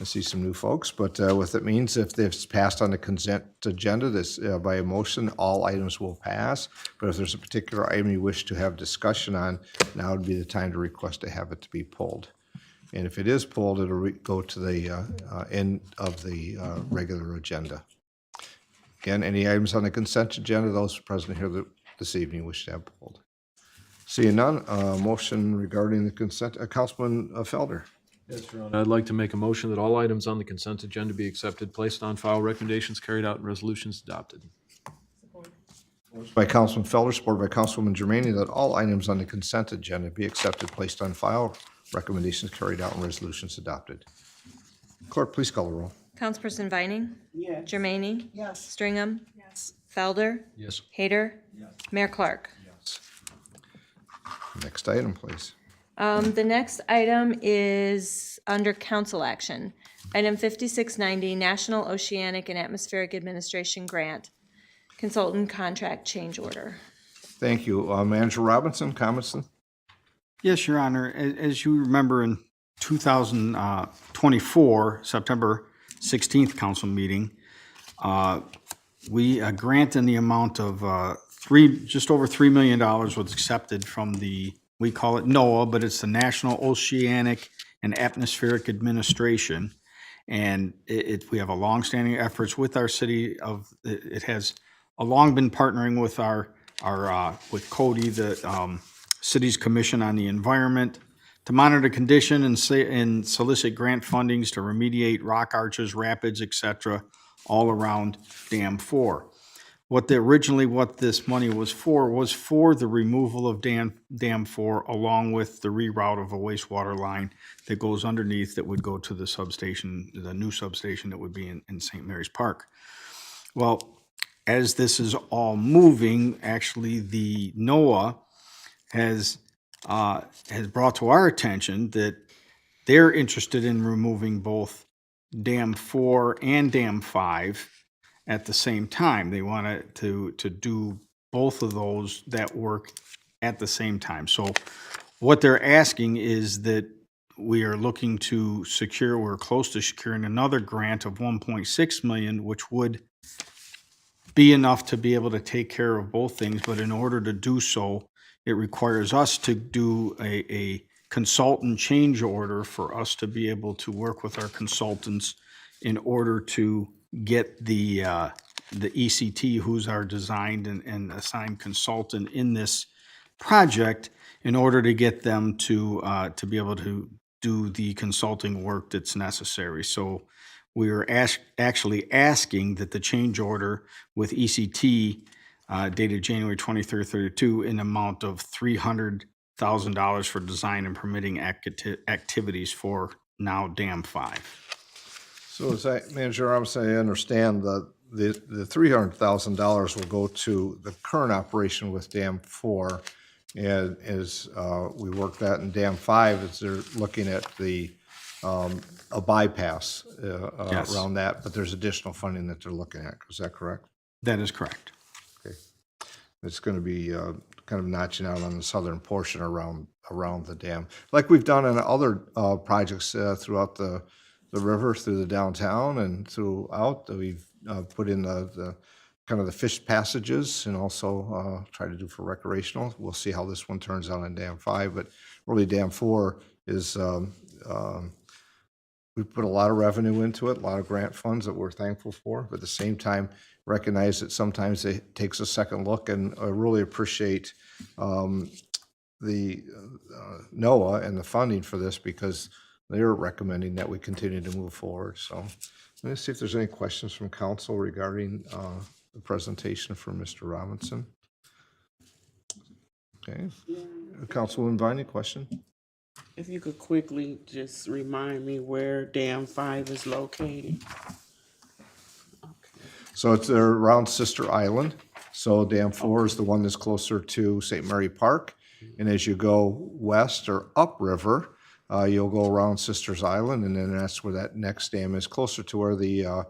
I see some new folks, but what that means, if it's passed on the consent agenda, this by a motion, all items will pass. But if there's a particular item you wish to have discussion on, now would be the time to request to have it to be pulled. And if it is pulled, it'll go to the end of the regular agenda. Again, any items on the consent agenda, those present here this evening wish to have pulled. Seeing none, motion regarding the consent, Councilman Felder. Yes, Your Honor. I'd like to make a motion that all items on the consent agenda be accepted, placed on file, recommendations carried out, and resolutions adopted. By Councilman Felder, supported by Councilwoman Germaini, that all items on the consent agenda be accepted, placed on file, recommendations carried out, and resolutions adopted. Clerk, please call the roll. Councilperson Vining? Yes. Jermaine? Yes. Stringham? Yes. Felder? Yes. Hayter? Mayor Clark? Next item, please. The next item is under council action. Item 5690, National Oceanic and Atmospheric Administration Grant, Consultant Contract Change Order. Thank you. Manager Robinson, comments? Yes, Your Honor. As you remember, in 2024, September 16th council meeting, a grant in the amount of just over $3 million was accepted from we call it NOAA, but it's the National Oceanic and Atmospheric Administration. And we have a longstanding efforts with our city it has long been partnering with with CODI, the city's Commission on the Environment, to monitor condition and solicit grant fundings to remediate rock arches, rapids, etc., all around Dam 4. What this money was for the removal of Dam 4, along with the reroute of a wastewater line that goes underneath that would go to the substation, the new substation that would be in St. Mary's Park. Well, as this is all moving, actually the NOAA has brought to our attention that they're interested in removing both Dam 4 and Dam 5 at the same time. They want to do both of those that work at the same time. So what they're asking is that we're close to securing another grant of $1.6 million, which would be enough to be able to take care of both things. But in order to do so, it requires us to do a consultant change order for us to be able to work with our consultants in order to get the ECT, who's our designed and assigned consultant in this project, in order to get them to be able to do the consulting work that's necessary. So we are actually asking that the change order with ECT dated January 23rd, 32, in amount of $300,000 for design and permitting activities for now Dam 5. So as Manager Robinson, I understand the $300,000 will go to the current operation with Dam 4. And as we work that in Dam 5, as they're looking at a bypass Yes. around that, but there's additional funding that they're looking at. Is that correct? That is correct. Okay. It's going to be kind of notching out on the southern portion around the dam, like we've done in other projects throughout the river, through the downtown and throughout. We've put in the kind of the fish passages and also try to do for recreational. We'll see how this one turns out on Dam 5, but really Dam 4 is, we put a lot of revenue into it, a lot of grant funds that we're thankful for, but at the same time, recognize that sometimes it takes a second look, and I really appreciate the NOAA and the funding for this, because they're recommending that we continue to move forward. So let me see if there's any questions from council regarding the presentation from Mr. Robinson. Okay. Councilwoman Vine, any question? If you could quickly just remind me where Dam 5 is located. So it's around Sister Island. So Dam 4 is the one that's closer to St. Mary Park. And as you go west or upriver, you'll go around Sister's Island, and then that's where that next dam is, closer to where the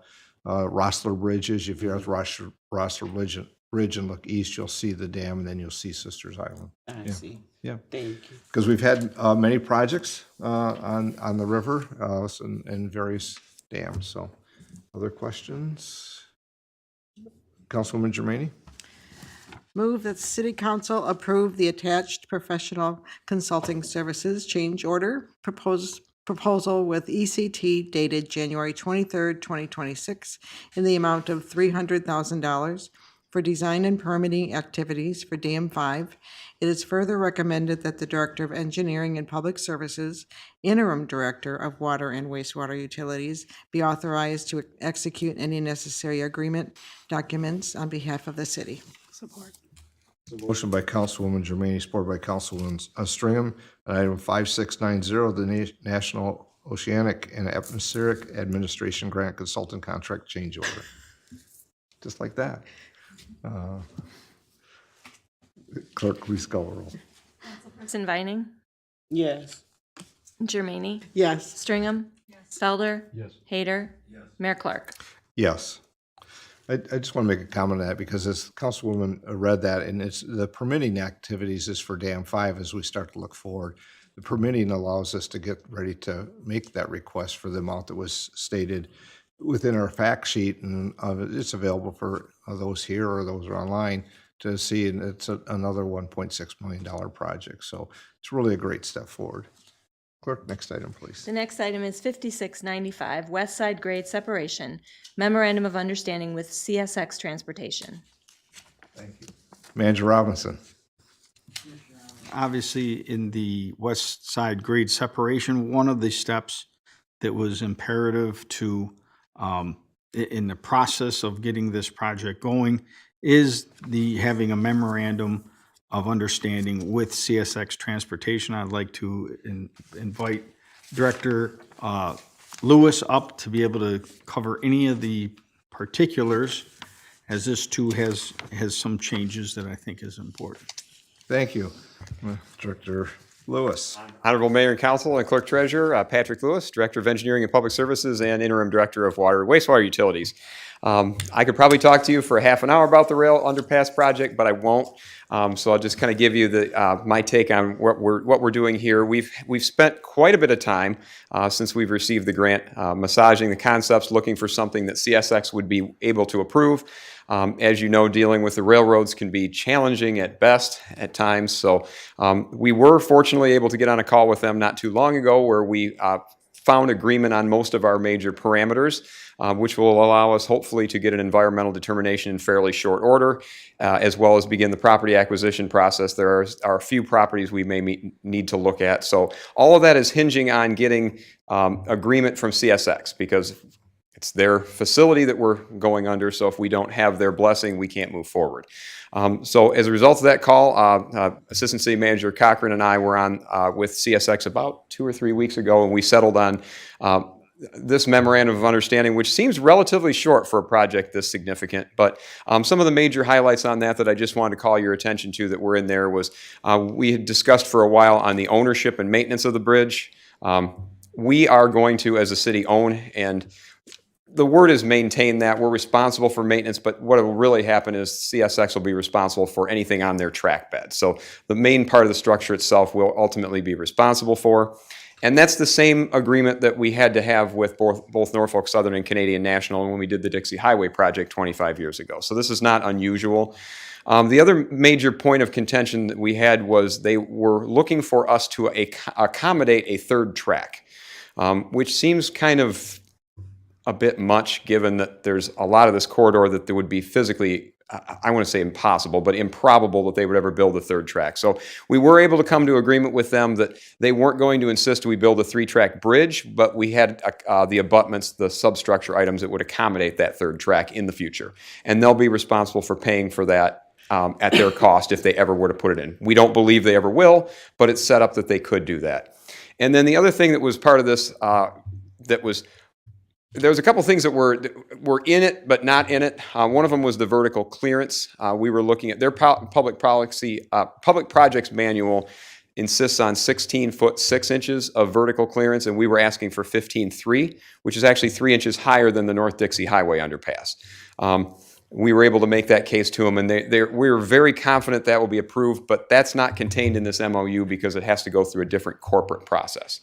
Rossler Bridge is. If you're at Rossler Bridge and look east, you'll see the dam, and then you'll see Sister's Island. I see. Yeah. Thank you. Because we've had many projects on the river and various dams. So other questions? Councilwoman Germaini? Move that City Council approve the attached professional consulting services change order proposal with ECT dated January 23rd, 2026, in the amount of $300,000 for design and permitting activities for Dam 5. It is further recommended that the Director of Engineering and Public Services, Interim Director of Water and Wastewater Utilities, be authorized to execute any necessary agreement documents on behalf of the city. Support. Motion by Councilwoman Germaini, supported by Councilwoman Stringham. On item 5690, the National Oceanic and Atmospheric Administration Grant Consultant Contract Change Order. Just like that. Clerk, please call the roll. Councilperson Vining, Yes. Germaini, Yes. Stringham, Felder, Yes. Hayter, Mayor Clark. Yes. I just want to make a comment on that, because as Councilwoman read that, and it's the permitting activities is for Dam 5 as we start to look forward. The permitting allows us to get ready to make that request for the amount that was stated within our fact sheet, and it's available for those here or those online to see, and it's another $1.6 million project. So it's really a great step forward. Clerk, next item, please. The next item is 5695, West Side Grade Separation, Memorandum of Understanding with CSX Transportation. Thank you. Manager Robinson. Obviously, in the west side grade separation, one of the steps that was imperative to, in the process of getting this project going, is having a memorandum of understanding with CSX Transportation. I'd like to invite Director Lewis up to be able to cover any of the particulars, as this too has some changes that I think is important. Thank you. Director Lewis. Honorable Mayor and Council and Clerk Treasurer, Patrick Lewis, Director of Engineering and Public Services and Interim Director of Water and Wastewater Utilities. I could probably talk to you for half an hour about the rail underpass project, but I won't. So I'll just kind of give you my take on what we're doing here. We've spent quite a bit of time since we've received the grant, massaging the concepts, looking for something that CSX would be able to approve. As you know, dealing with the railroads can be challenging at best at times. So we were fortunately able to get on a call with them not too long ago, where we found agreement on most of our major parameters, which will allow us hopefully to get an environmental determination in fairly short order, as well as begin the property acquisition process. There are a few properties we may need to look at. So all of that is hinging on getting agreement from CSX, because it's their facility that we're going under. So if we don't have their blessing, we can't move forward. So as a result of that call, Assistant City Manager Cochran and I were on with CSX about 2 or 3 weeks ago, and we settled on this memorandum of understanding, which seems relatively short for a project this significant. But some of the major highlights on that I just wanted to call your attention to that were in there was we had discussed for a while on the ownership and maintenance of the bridge. We are going to, as a city, own, and the word is maintain that. We're responsible for maintenance, but what will really happen is CSX will be responsible for anything on their track bed. So the main part of the structure itself will ultimately be responsible for. And that's the same agreement that we had to have with both Norfolk Southern and Canadian National when we did the Dixie Highway project 25 years ago. So this is not unusual. The other major point of contention that we had was they were looking for us to accommodate a third track, which seems kind of a bit much, given that there's a lot of this corridor that there would be physically, I want to say impossible, but improbable that they would ever build a third track. So we were able to come to agreement with them that they weren't going to insist we build a 3-track bridge, but we had the abutments, the substructure items that would accommodate that third track in the future. And they'll be responsible for paying for that at their cost if they ever were to put it in. We don't believe they ever will, but it's set up that they could do that. And then the other thing that was part of this there was a couple things that were in it but not in it. One of them was the vertical clearance. We were looking at their public projects manual insists on 16 foot 6 inches of vertical clearance, and we were asking for 15.3, which is actually 3 inches higher than the North Dixie Highway underpass. We were able to make that case to them, and we were very confident that will be approved, but that's not contained in this MOU because it has to go through a different corporate process.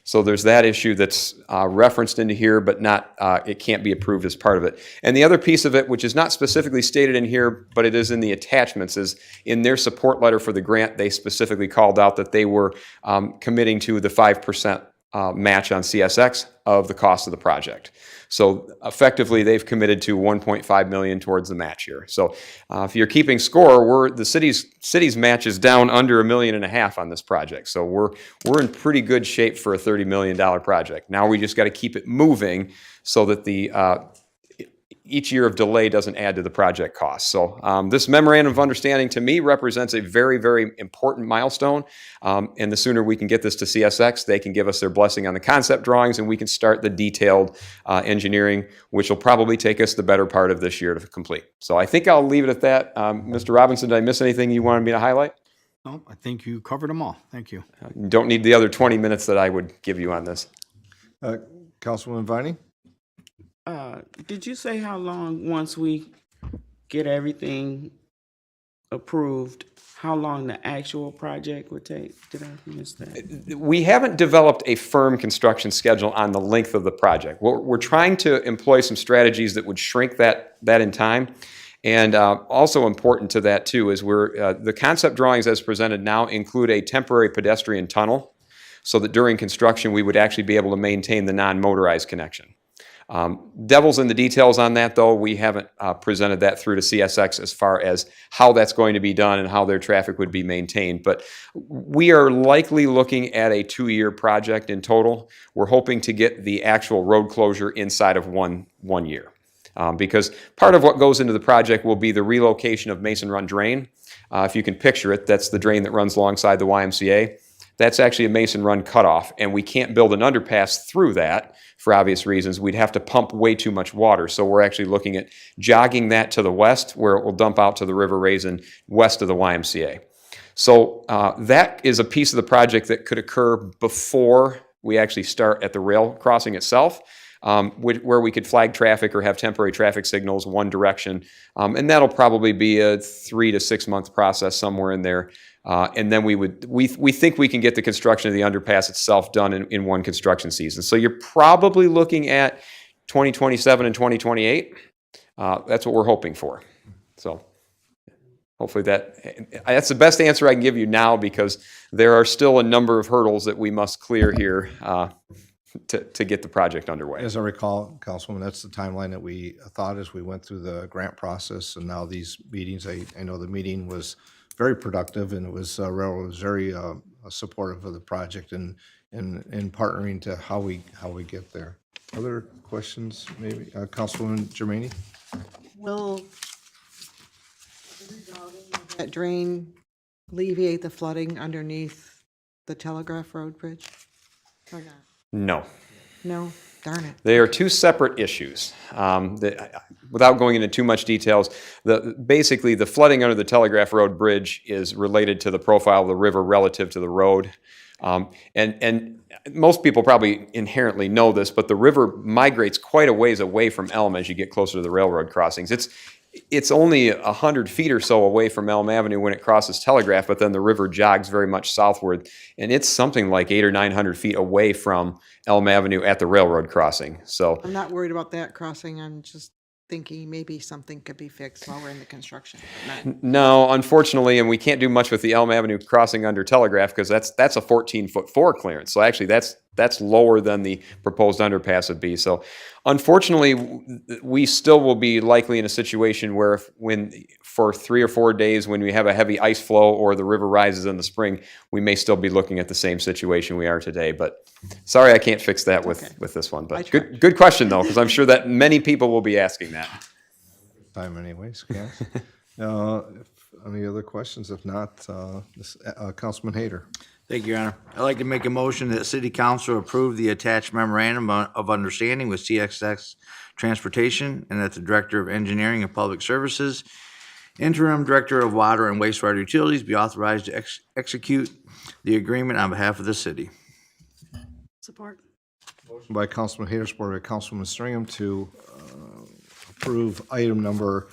So there's that issue that's referenced into here, but not it can't be approved as part of it. And the other piece of it, which is not specifically stated in here, but it is in the attachments, is in their support letter for the grant, they specifically called out that they were committing to the 5% match on CSX of the cost of the project. So effectively, they've committed to $1.5 million towards the match here. So if you're keeping score, the city's match is down under $1.5 million on this project. So we're in pretty good shape for a $30 million project. Now we just got to keep it moving so that each year of delay doesn't add to the project cost. So this memorandum of understanding to me represents a very, very important milestone. And the sooner we can get this to CSX, they can give us their blessing on the concept drawings, and we can start the detailed engineering, which will probably take us the better part of this year to complete. So I think I'll leave it at that. Mr. Robinson, did I miss anything you wanted me to highlight? No, I think you covered them all. Thank you. You don't need the other 20 minutes that I would give you on this. Councilwoman Viney? Did you say how long, once we get everything approved, how long the actual project would take? Did I miss that? We haven't developed a firm construction schedule on the length of the project. We're trying to employ some strategies that would shrink that in time. And also important to that, too, is the concept drawings as presented now include a temporary pedestrian tunnel so that during construction we would actually be able to maintain the non-motorized connection. Devil's in the details on that, though. We haven't presented that through to CSX as far as how that's going to be done and how their traffic would be maintained. But we are likely looking at a 2-year project in total. We're hoping to get the actual road closure inside of one year. Because part of what goes into the project will be the relocation of Mason Run Drain. If you can picture it, that's the drain that runs alongside the YMCA. That's actually a Mason Run cutoff, and we can't build an underpass through that for obvious reasons. We'd have to pump way too much water, so we're actually looking at jogging that to the west, where it will dump out to the River Raisin west of the YMCA. So that is a piece of the project that could occur before we actually start at the rail crossing itself, where we could flag traffic or have temporary traffic signals one direction, and that'll probably be a 3 to 6 month process somewhere in there. And then we think we can get the construction of the underpass itself done in one construction season. So you're probably looking at 2027 and 2028. That's what we're hoping for. So hopefully that's the best answer I can give you now, because there are still a number of hurdles that we must clear here to get the project underway. As I recall, Councilwoman, that's the timeline that we thought as we went through the grant process, and now these meetings, I know the meeting was very productive, and it was, railroad was very supportive of the project and partnering to how we get there. Other questions, maybe? Councilwoman Germaini? Will that drain alleviate the flooding underneath the Telegraph Road Bridge? Or not? No. No? Darn it. They are two separate issues. Without going into too much details, basically the flooding under the Telegraph Road Bridge is related to the profile of the river relative to the road. And most people probably inherently know this, but the river migrates quite a ways away from Elm as you get closer to the railroad crossings. It's only 100 feet or so away from Elm Avenue when it crosses Telegraph, but then the river jogs very much southward, and it's something like 800 or 900 feet away from Elm Avenue at the railroad crossing. So I'm not worried about that crossing. I'm just thinking maybe something could be fixed while we're in the construction. but not- no, unfortunately, and we can't do much with the Elm Avenue crossing under Telegraph because that's a 14-foot clearance. So actually, that's lower than the proposed underpass would be. So unfortunately, we still will be likely in a situation where for 3 or 4 days when we have a heavy ice flow or the river rises in the spring, we may still be looking at the same situation we are today. But sorry, I can't fix that with this one. But good question though, because I'm sure that many people will be asking that. Time anyways, yes. Any other questions? If not, Councilman Hayter. Thank you, Your Honor. I'd like to make a motion that City Council approve the attached memorandum of understanding with CXX Transportation and that the Director of Engineering and Public Services, Interim Director of Water and Wastewater Utilities be authorized to execute the agreement on behalf of the city. Support. Motion by Councilman Hayter, supported by Councilwoman Stringham to approve item number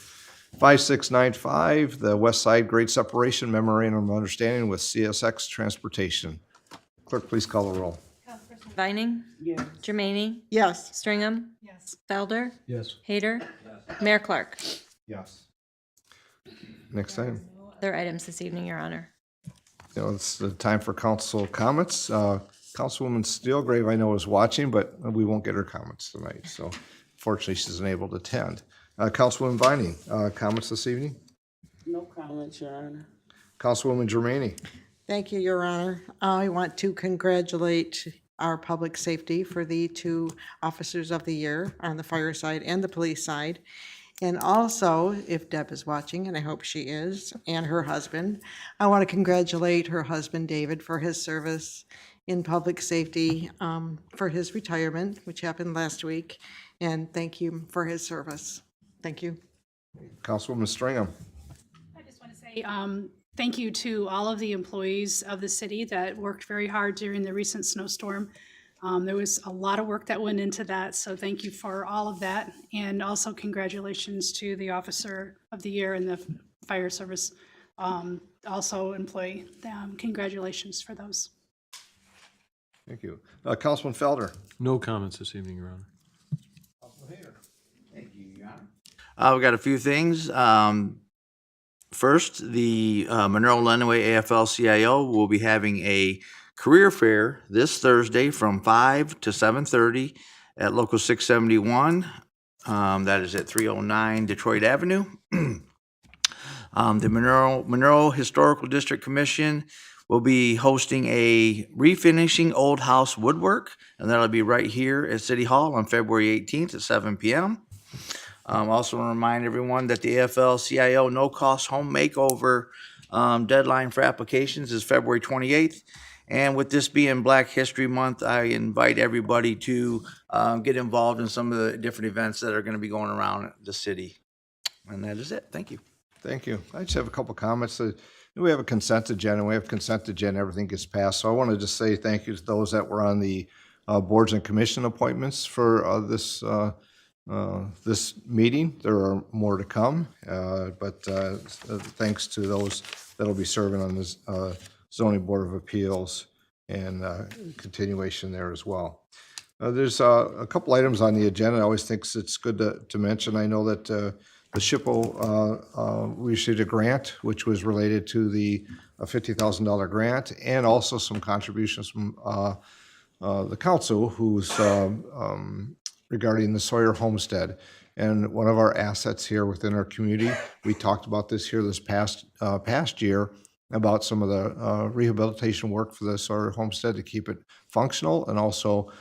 5695, the West Side Grade Separation Memorandum of Understanding with CSX Transportation. Clerk, please call the roll. Vining? Yes. Germaini? Yes. Stringham? Yes. Felder? Yes. Hayter? Mayor Clark? Yes. Next item. Other items this evening, Your Honor. It's the time for council comments. Councilwoman Steelgrave, I know, is watching, but we won't get her comments tonight. So fortunately, she's unable to attend. Councilwoman Vining, comments this evening? No comments, Your Honor. Councilwoman Germaini. Thank you, Your Honor. I want to congratulate our public safety for the 2 officers of the year on the fire side and the police side. And also, if Deb is watching, and I hope she is, and her husband, I want to congratulate her husband, David, for his service in public safety, for his retirement, which happened last week. And thank you for his service. Thank you. Councilwoman Stringham. I just want to say thank you to all of the employees of the city that worked very hard during the recent snowstorm. There was a lot of work that went into that, so thank you for all of that. And also congratulations to the Officer of the Year and the Fire Service, also employee. Congratulations for those. Thank you. Councilman Felder. No comments this evening, Your Honor. Thank you, Your Honor. We've got a few things. First, the Monroe Lenawee AFL-CIO will be having a career fair this Thursday from 5 to 7:30 at Local 671. That is at 309 Detroit Avenue. The Monroe Historical District Commission will be hosting a refinishing old house woodwork, and that'll be right here at City Hall on February 18th at 7 p.m. Also want to remind everyone that the AFL-CIO no-cost home makeover deadline for applications is February 28th. And with this being Black History Month, I invite everybody to get involved in some of the different events that are going to be going around the city. And that is it. Thank you. Thank you. I just have a couple comments. We have a consent agenda. We have consent agenda. Everything gets passed. So I want to just say thank you to those that were on the boards and commission appointments for this meeting. There are more to come, but thanks to those that will be serving on this Zoning Board of Appeals and continuation there as well. There's a couple items on the agenda I always think it's good to mention. I know that the SHPO received a grant, which was related to the $50,000 grant, and also some contributions from the council, who's regarding the Sawyer Homestead. And one of our assets here within our community, we talked about this here this past year, about some of the rehabilitation work for the Sawyer Homestead to keep it functional, and also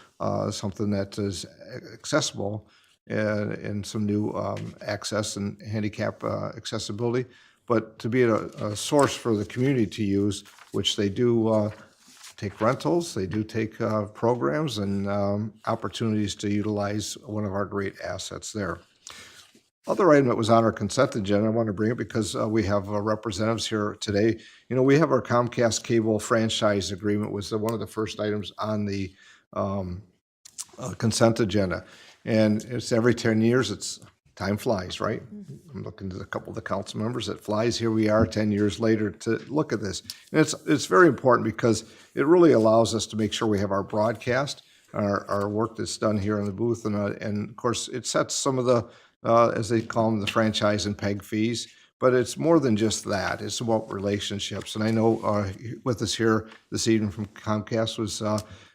something that is accessible, and some new access and handicap accessibility, but to be a source for the community to use, which they do take rentals, they do take programs and opportunities to utilize one of our great assets there. Other item that was on our consent agenda, I want to bring it because we have representatives here today. You know, we have our Comcast cable franchise agreement was one of the first items on the consent agenda. And it's every 10 years, time flies, right? I'm looking at a couple of the council members. It flies. Here we are 10 years later to look at this. And it's very important because it really allows us to make sure we have our broadcast, our work that's done here in the booth. And of course, it sets some of the, as they call them, the franchise and PEG fees. But it's more than just that. It's about relationships. And I know with us here this evening from Comcast was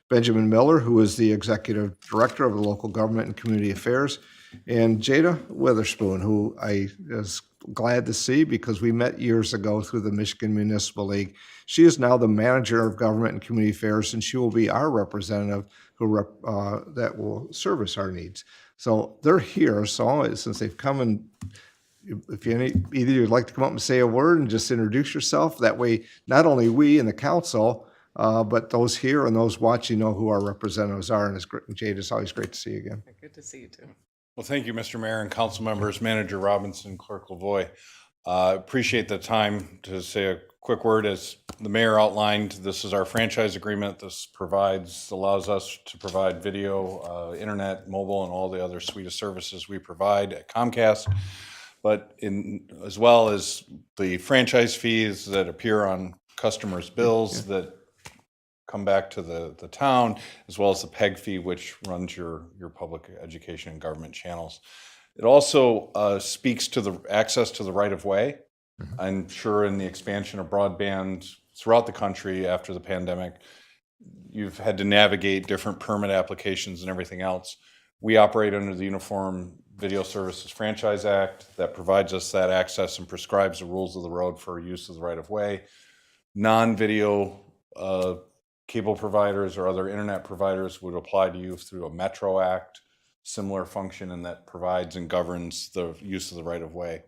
Benjamin Miller, who is the executive director of the local government and community affairs, and Jada Witherspoon, who I was glad to see because we met years ago through the Michigan Municipal League. She is now the manager of government and community affairs, and she will be our representative that will service our needs. So they're here. So since they've come, and if either you'd like to come up and say a word and just introduce yourself, that way not only we in the council, but those here and those watching know who our representatives are. And it's great, Jade, it's always great to see you again. Good to see you too. Well, thank you, Mr. Mayor and council members, Manager Robinson, Clerk Lavoie. Appreciate the time to say a quick word. As the mayor outlined, this is our franchise agreement. This allows us to provide video, internet, mobile, and all the other suite of services we provide at Comcast. But as well as the franchise fees that appear on customers' bills that come back to the town, as well as the PEG fee, which runs your public education and government channels. It also speaks to the access to the right-of-way. I'm sure in the expansion of broadband throughout the country after the pandemic, you've had to navigate different permit applications and everything else. We operate under the Uniform Video Services Franchise Act that provides us that access and prescribes the rules of the road for use of the right-of-way. Non-video cable providers or other internet providers would apply to you through a Metro Act, similar function, and that provides and governs the use of the right-of-way.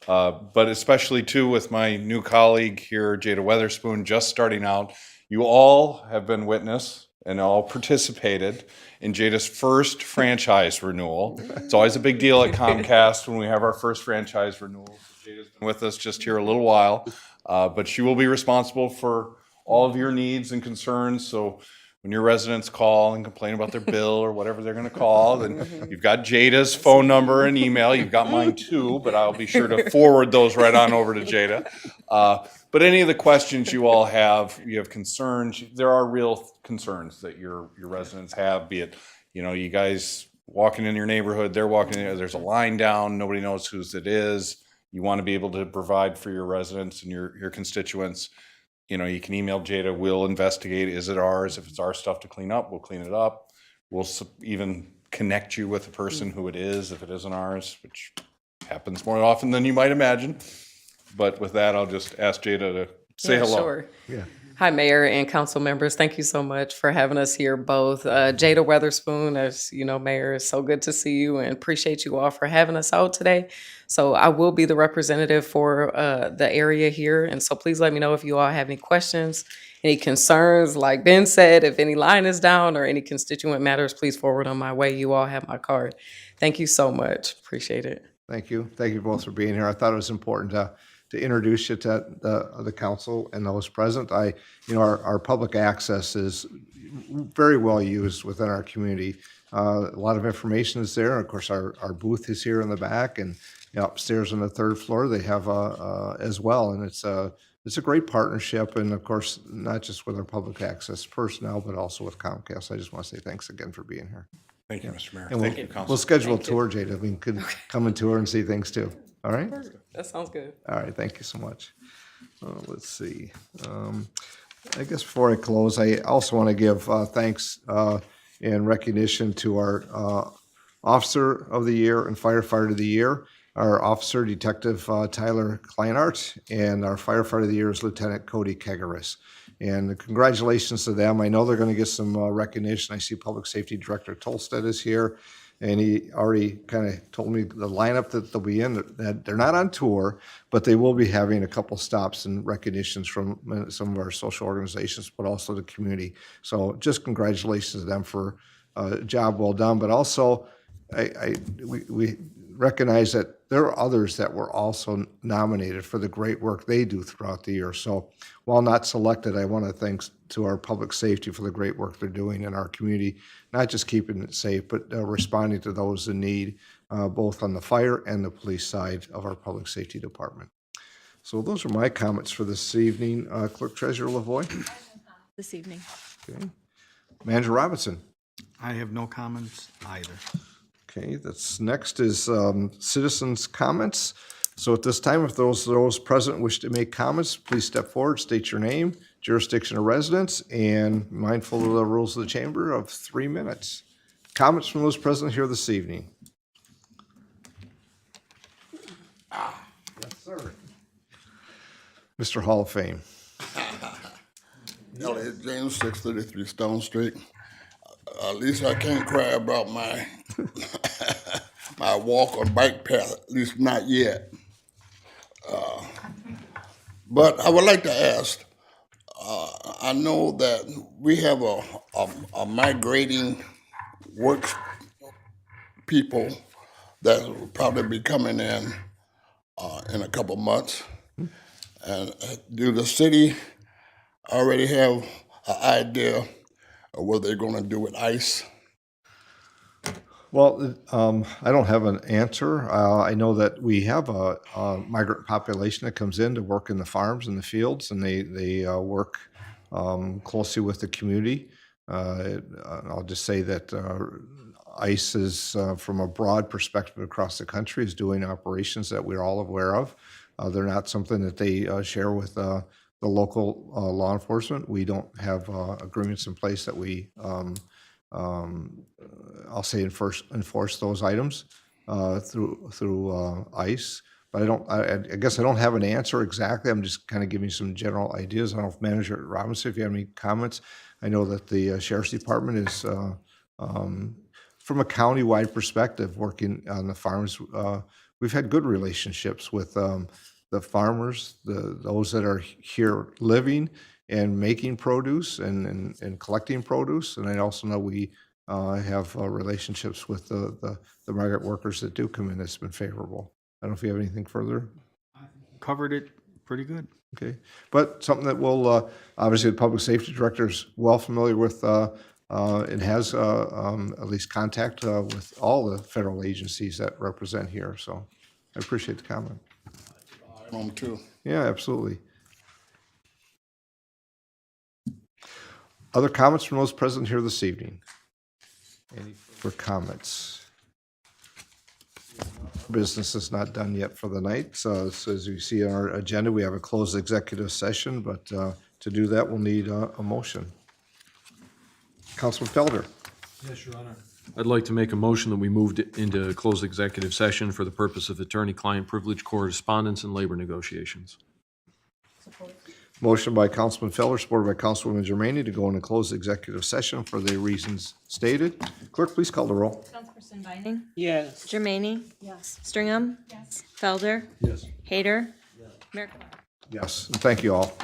But especially too with my new colleague here, Jada Witherspoon, just starting out, you all have been witness and all participated in Jada's first franchise renewal. It's always a big deal at Comcast when we have our first franchise renewal. Jada's been with us just here a little while, but she will be responsible for all of your needs and concerns. So when your residents call and complain about their bill or whatever they're going to call, then you've got Jada's phone number and email. You've got mine too, but I'll be sure to forward those right on over to Jada. But any of the questions you all have, you have concerns, there are real concerns that your residents have, be it, you guys walking in your neighborhood, they're walking in, there's a line down, nobody knows whose it is. You want to be able to provide for your residents and your constituents. You can email Jada, we'll investigate, is it ours? If it's our stuff to clean up, we'll clean it up. We'll even connect you with the person who it is if it isn't ours, which happens more often than you might imagine. But with that, I'll just ask Jada to say hello. Sure. Yeah. Hi, Mayor and council members. Thank you so much for having us here both. Jada Witherspoon, as you know, Mayor, it's so good to see you and appreciate you all for having us out today. So I will be the representative for the area here. And so please let me know if you all have any questions, any concerns. Like Ben said, if any line is down or any constituent matters, please forward on my way. You all have my card. Thank you so much. Appreciate it. Thank you. Thank you both for being here. I thought it was important to introduce you to the council and those present. Our public access is very well used within our community. A lot of information is there. Of course, our booth is here in the back, and upstairs on the third floor they have as well. And it's a great partnership, and of course, not just with our public access personnel, but also with Comcast. I just want to say thanks again for being here. Thank you, Mr. Mayor. And Thank you, Council. we'll schedule a tour, Jada. We could come and tour and see things too. All right? That sounds good. All right, thank you so much. Let's see. I guess before I close, I also want to give thanks and recognition to our Officer of the Year and Firefighter of the Year, our Officer Detective Tyler Kleinart, and our Firefighter of the Year is Lieutenant Cody Kegaris. And congratulations to them. I know they're going to get some recognition. I see Public Safety Director Tolstead is here, and he already kind of told me the lineup that they'll be in, that they're not on tour, but they will be having a couple stops and recognitions from some of our social organizations, but also the community. So just congratulations to them for a job well done, but also we recognize that there are others that were also nominated for the great work they do throughout the year. So while not selected, I want to thank to our public safety for the great work they're doing in our community, not just keeping it safe, but responding to those in need, both on the fire and the police side of our public safety department. So those are my comments for this evening. Clerk Treasurer Lavoy. This evening. Okay. Manager Robinson. I have no comments either. Okay, that's next is citizens' comments. So at this time, if those present wish to make comments, please step forward, state your name, jurisdiction of residence, and mindful of the rules of the chamber of 3 minutes. Comments from those present here this evening. Yes, sir. Mr. Hall of Fame. Elliot James, 633 Stone Street. At least I can't cry about my my walk or bike path, at least not yet. But I would like to ask, I know that we have a migrating works people that will probably be coming in a couple months. And do the city already have an idea of what they're going to do with ICE? Well, I don't have an answer. I know that we have a migrant population that comes in to work in the farms and the fields, and they work closely with the community. I'll just say that ICE is, from a broad perspective across the country, is doing operations that we're all aware of. They're not something that they share with the local law enforcement. We don't have agreements in place that we I'll say enforce those items through ICE. But I guess I don't have an answer exactly. I'm just kind of giving you some general ideas. I don't know if Manager Robinson, if you have any comments. I know that the Sheriff's Department is, from a county-wide perspective, working on the farms. We've had good relationships with the farmers, those that are here living and making produce and collecting produce. And I also know we have relationships with the migrant workers that do come in. It's been favorable. I don't know if you have anything further. Covered it pretty good. Okay, but something that will obviously the public safety director is well familiar with and has at least contact with all the federal agencies that represent here. So I appreciate the comment. Too. Yeah, absolutely. Other comments from those present here this evening? Any further comments? Business is not done yet for the night. So as you see on our agenda, we have a closed executive session, but to do that, we'll need a motion. Councilman Felder. Yes, Your Honor. I'd like to make a motion that we moved into closed executive session for the purpose of attorney-client privilege correspondence and labor negotiations. Motion by Councilman Felder, supported by Councilwoman Germaini to go into closed executive session for the reasons stated. Clerk, please call the roll. Councilperson Binding? Yes. Germaini? Yes. Stringham? Yes. Felder? Yes. Hayter? Yes. Mayor Clark? Yes, and thank you all.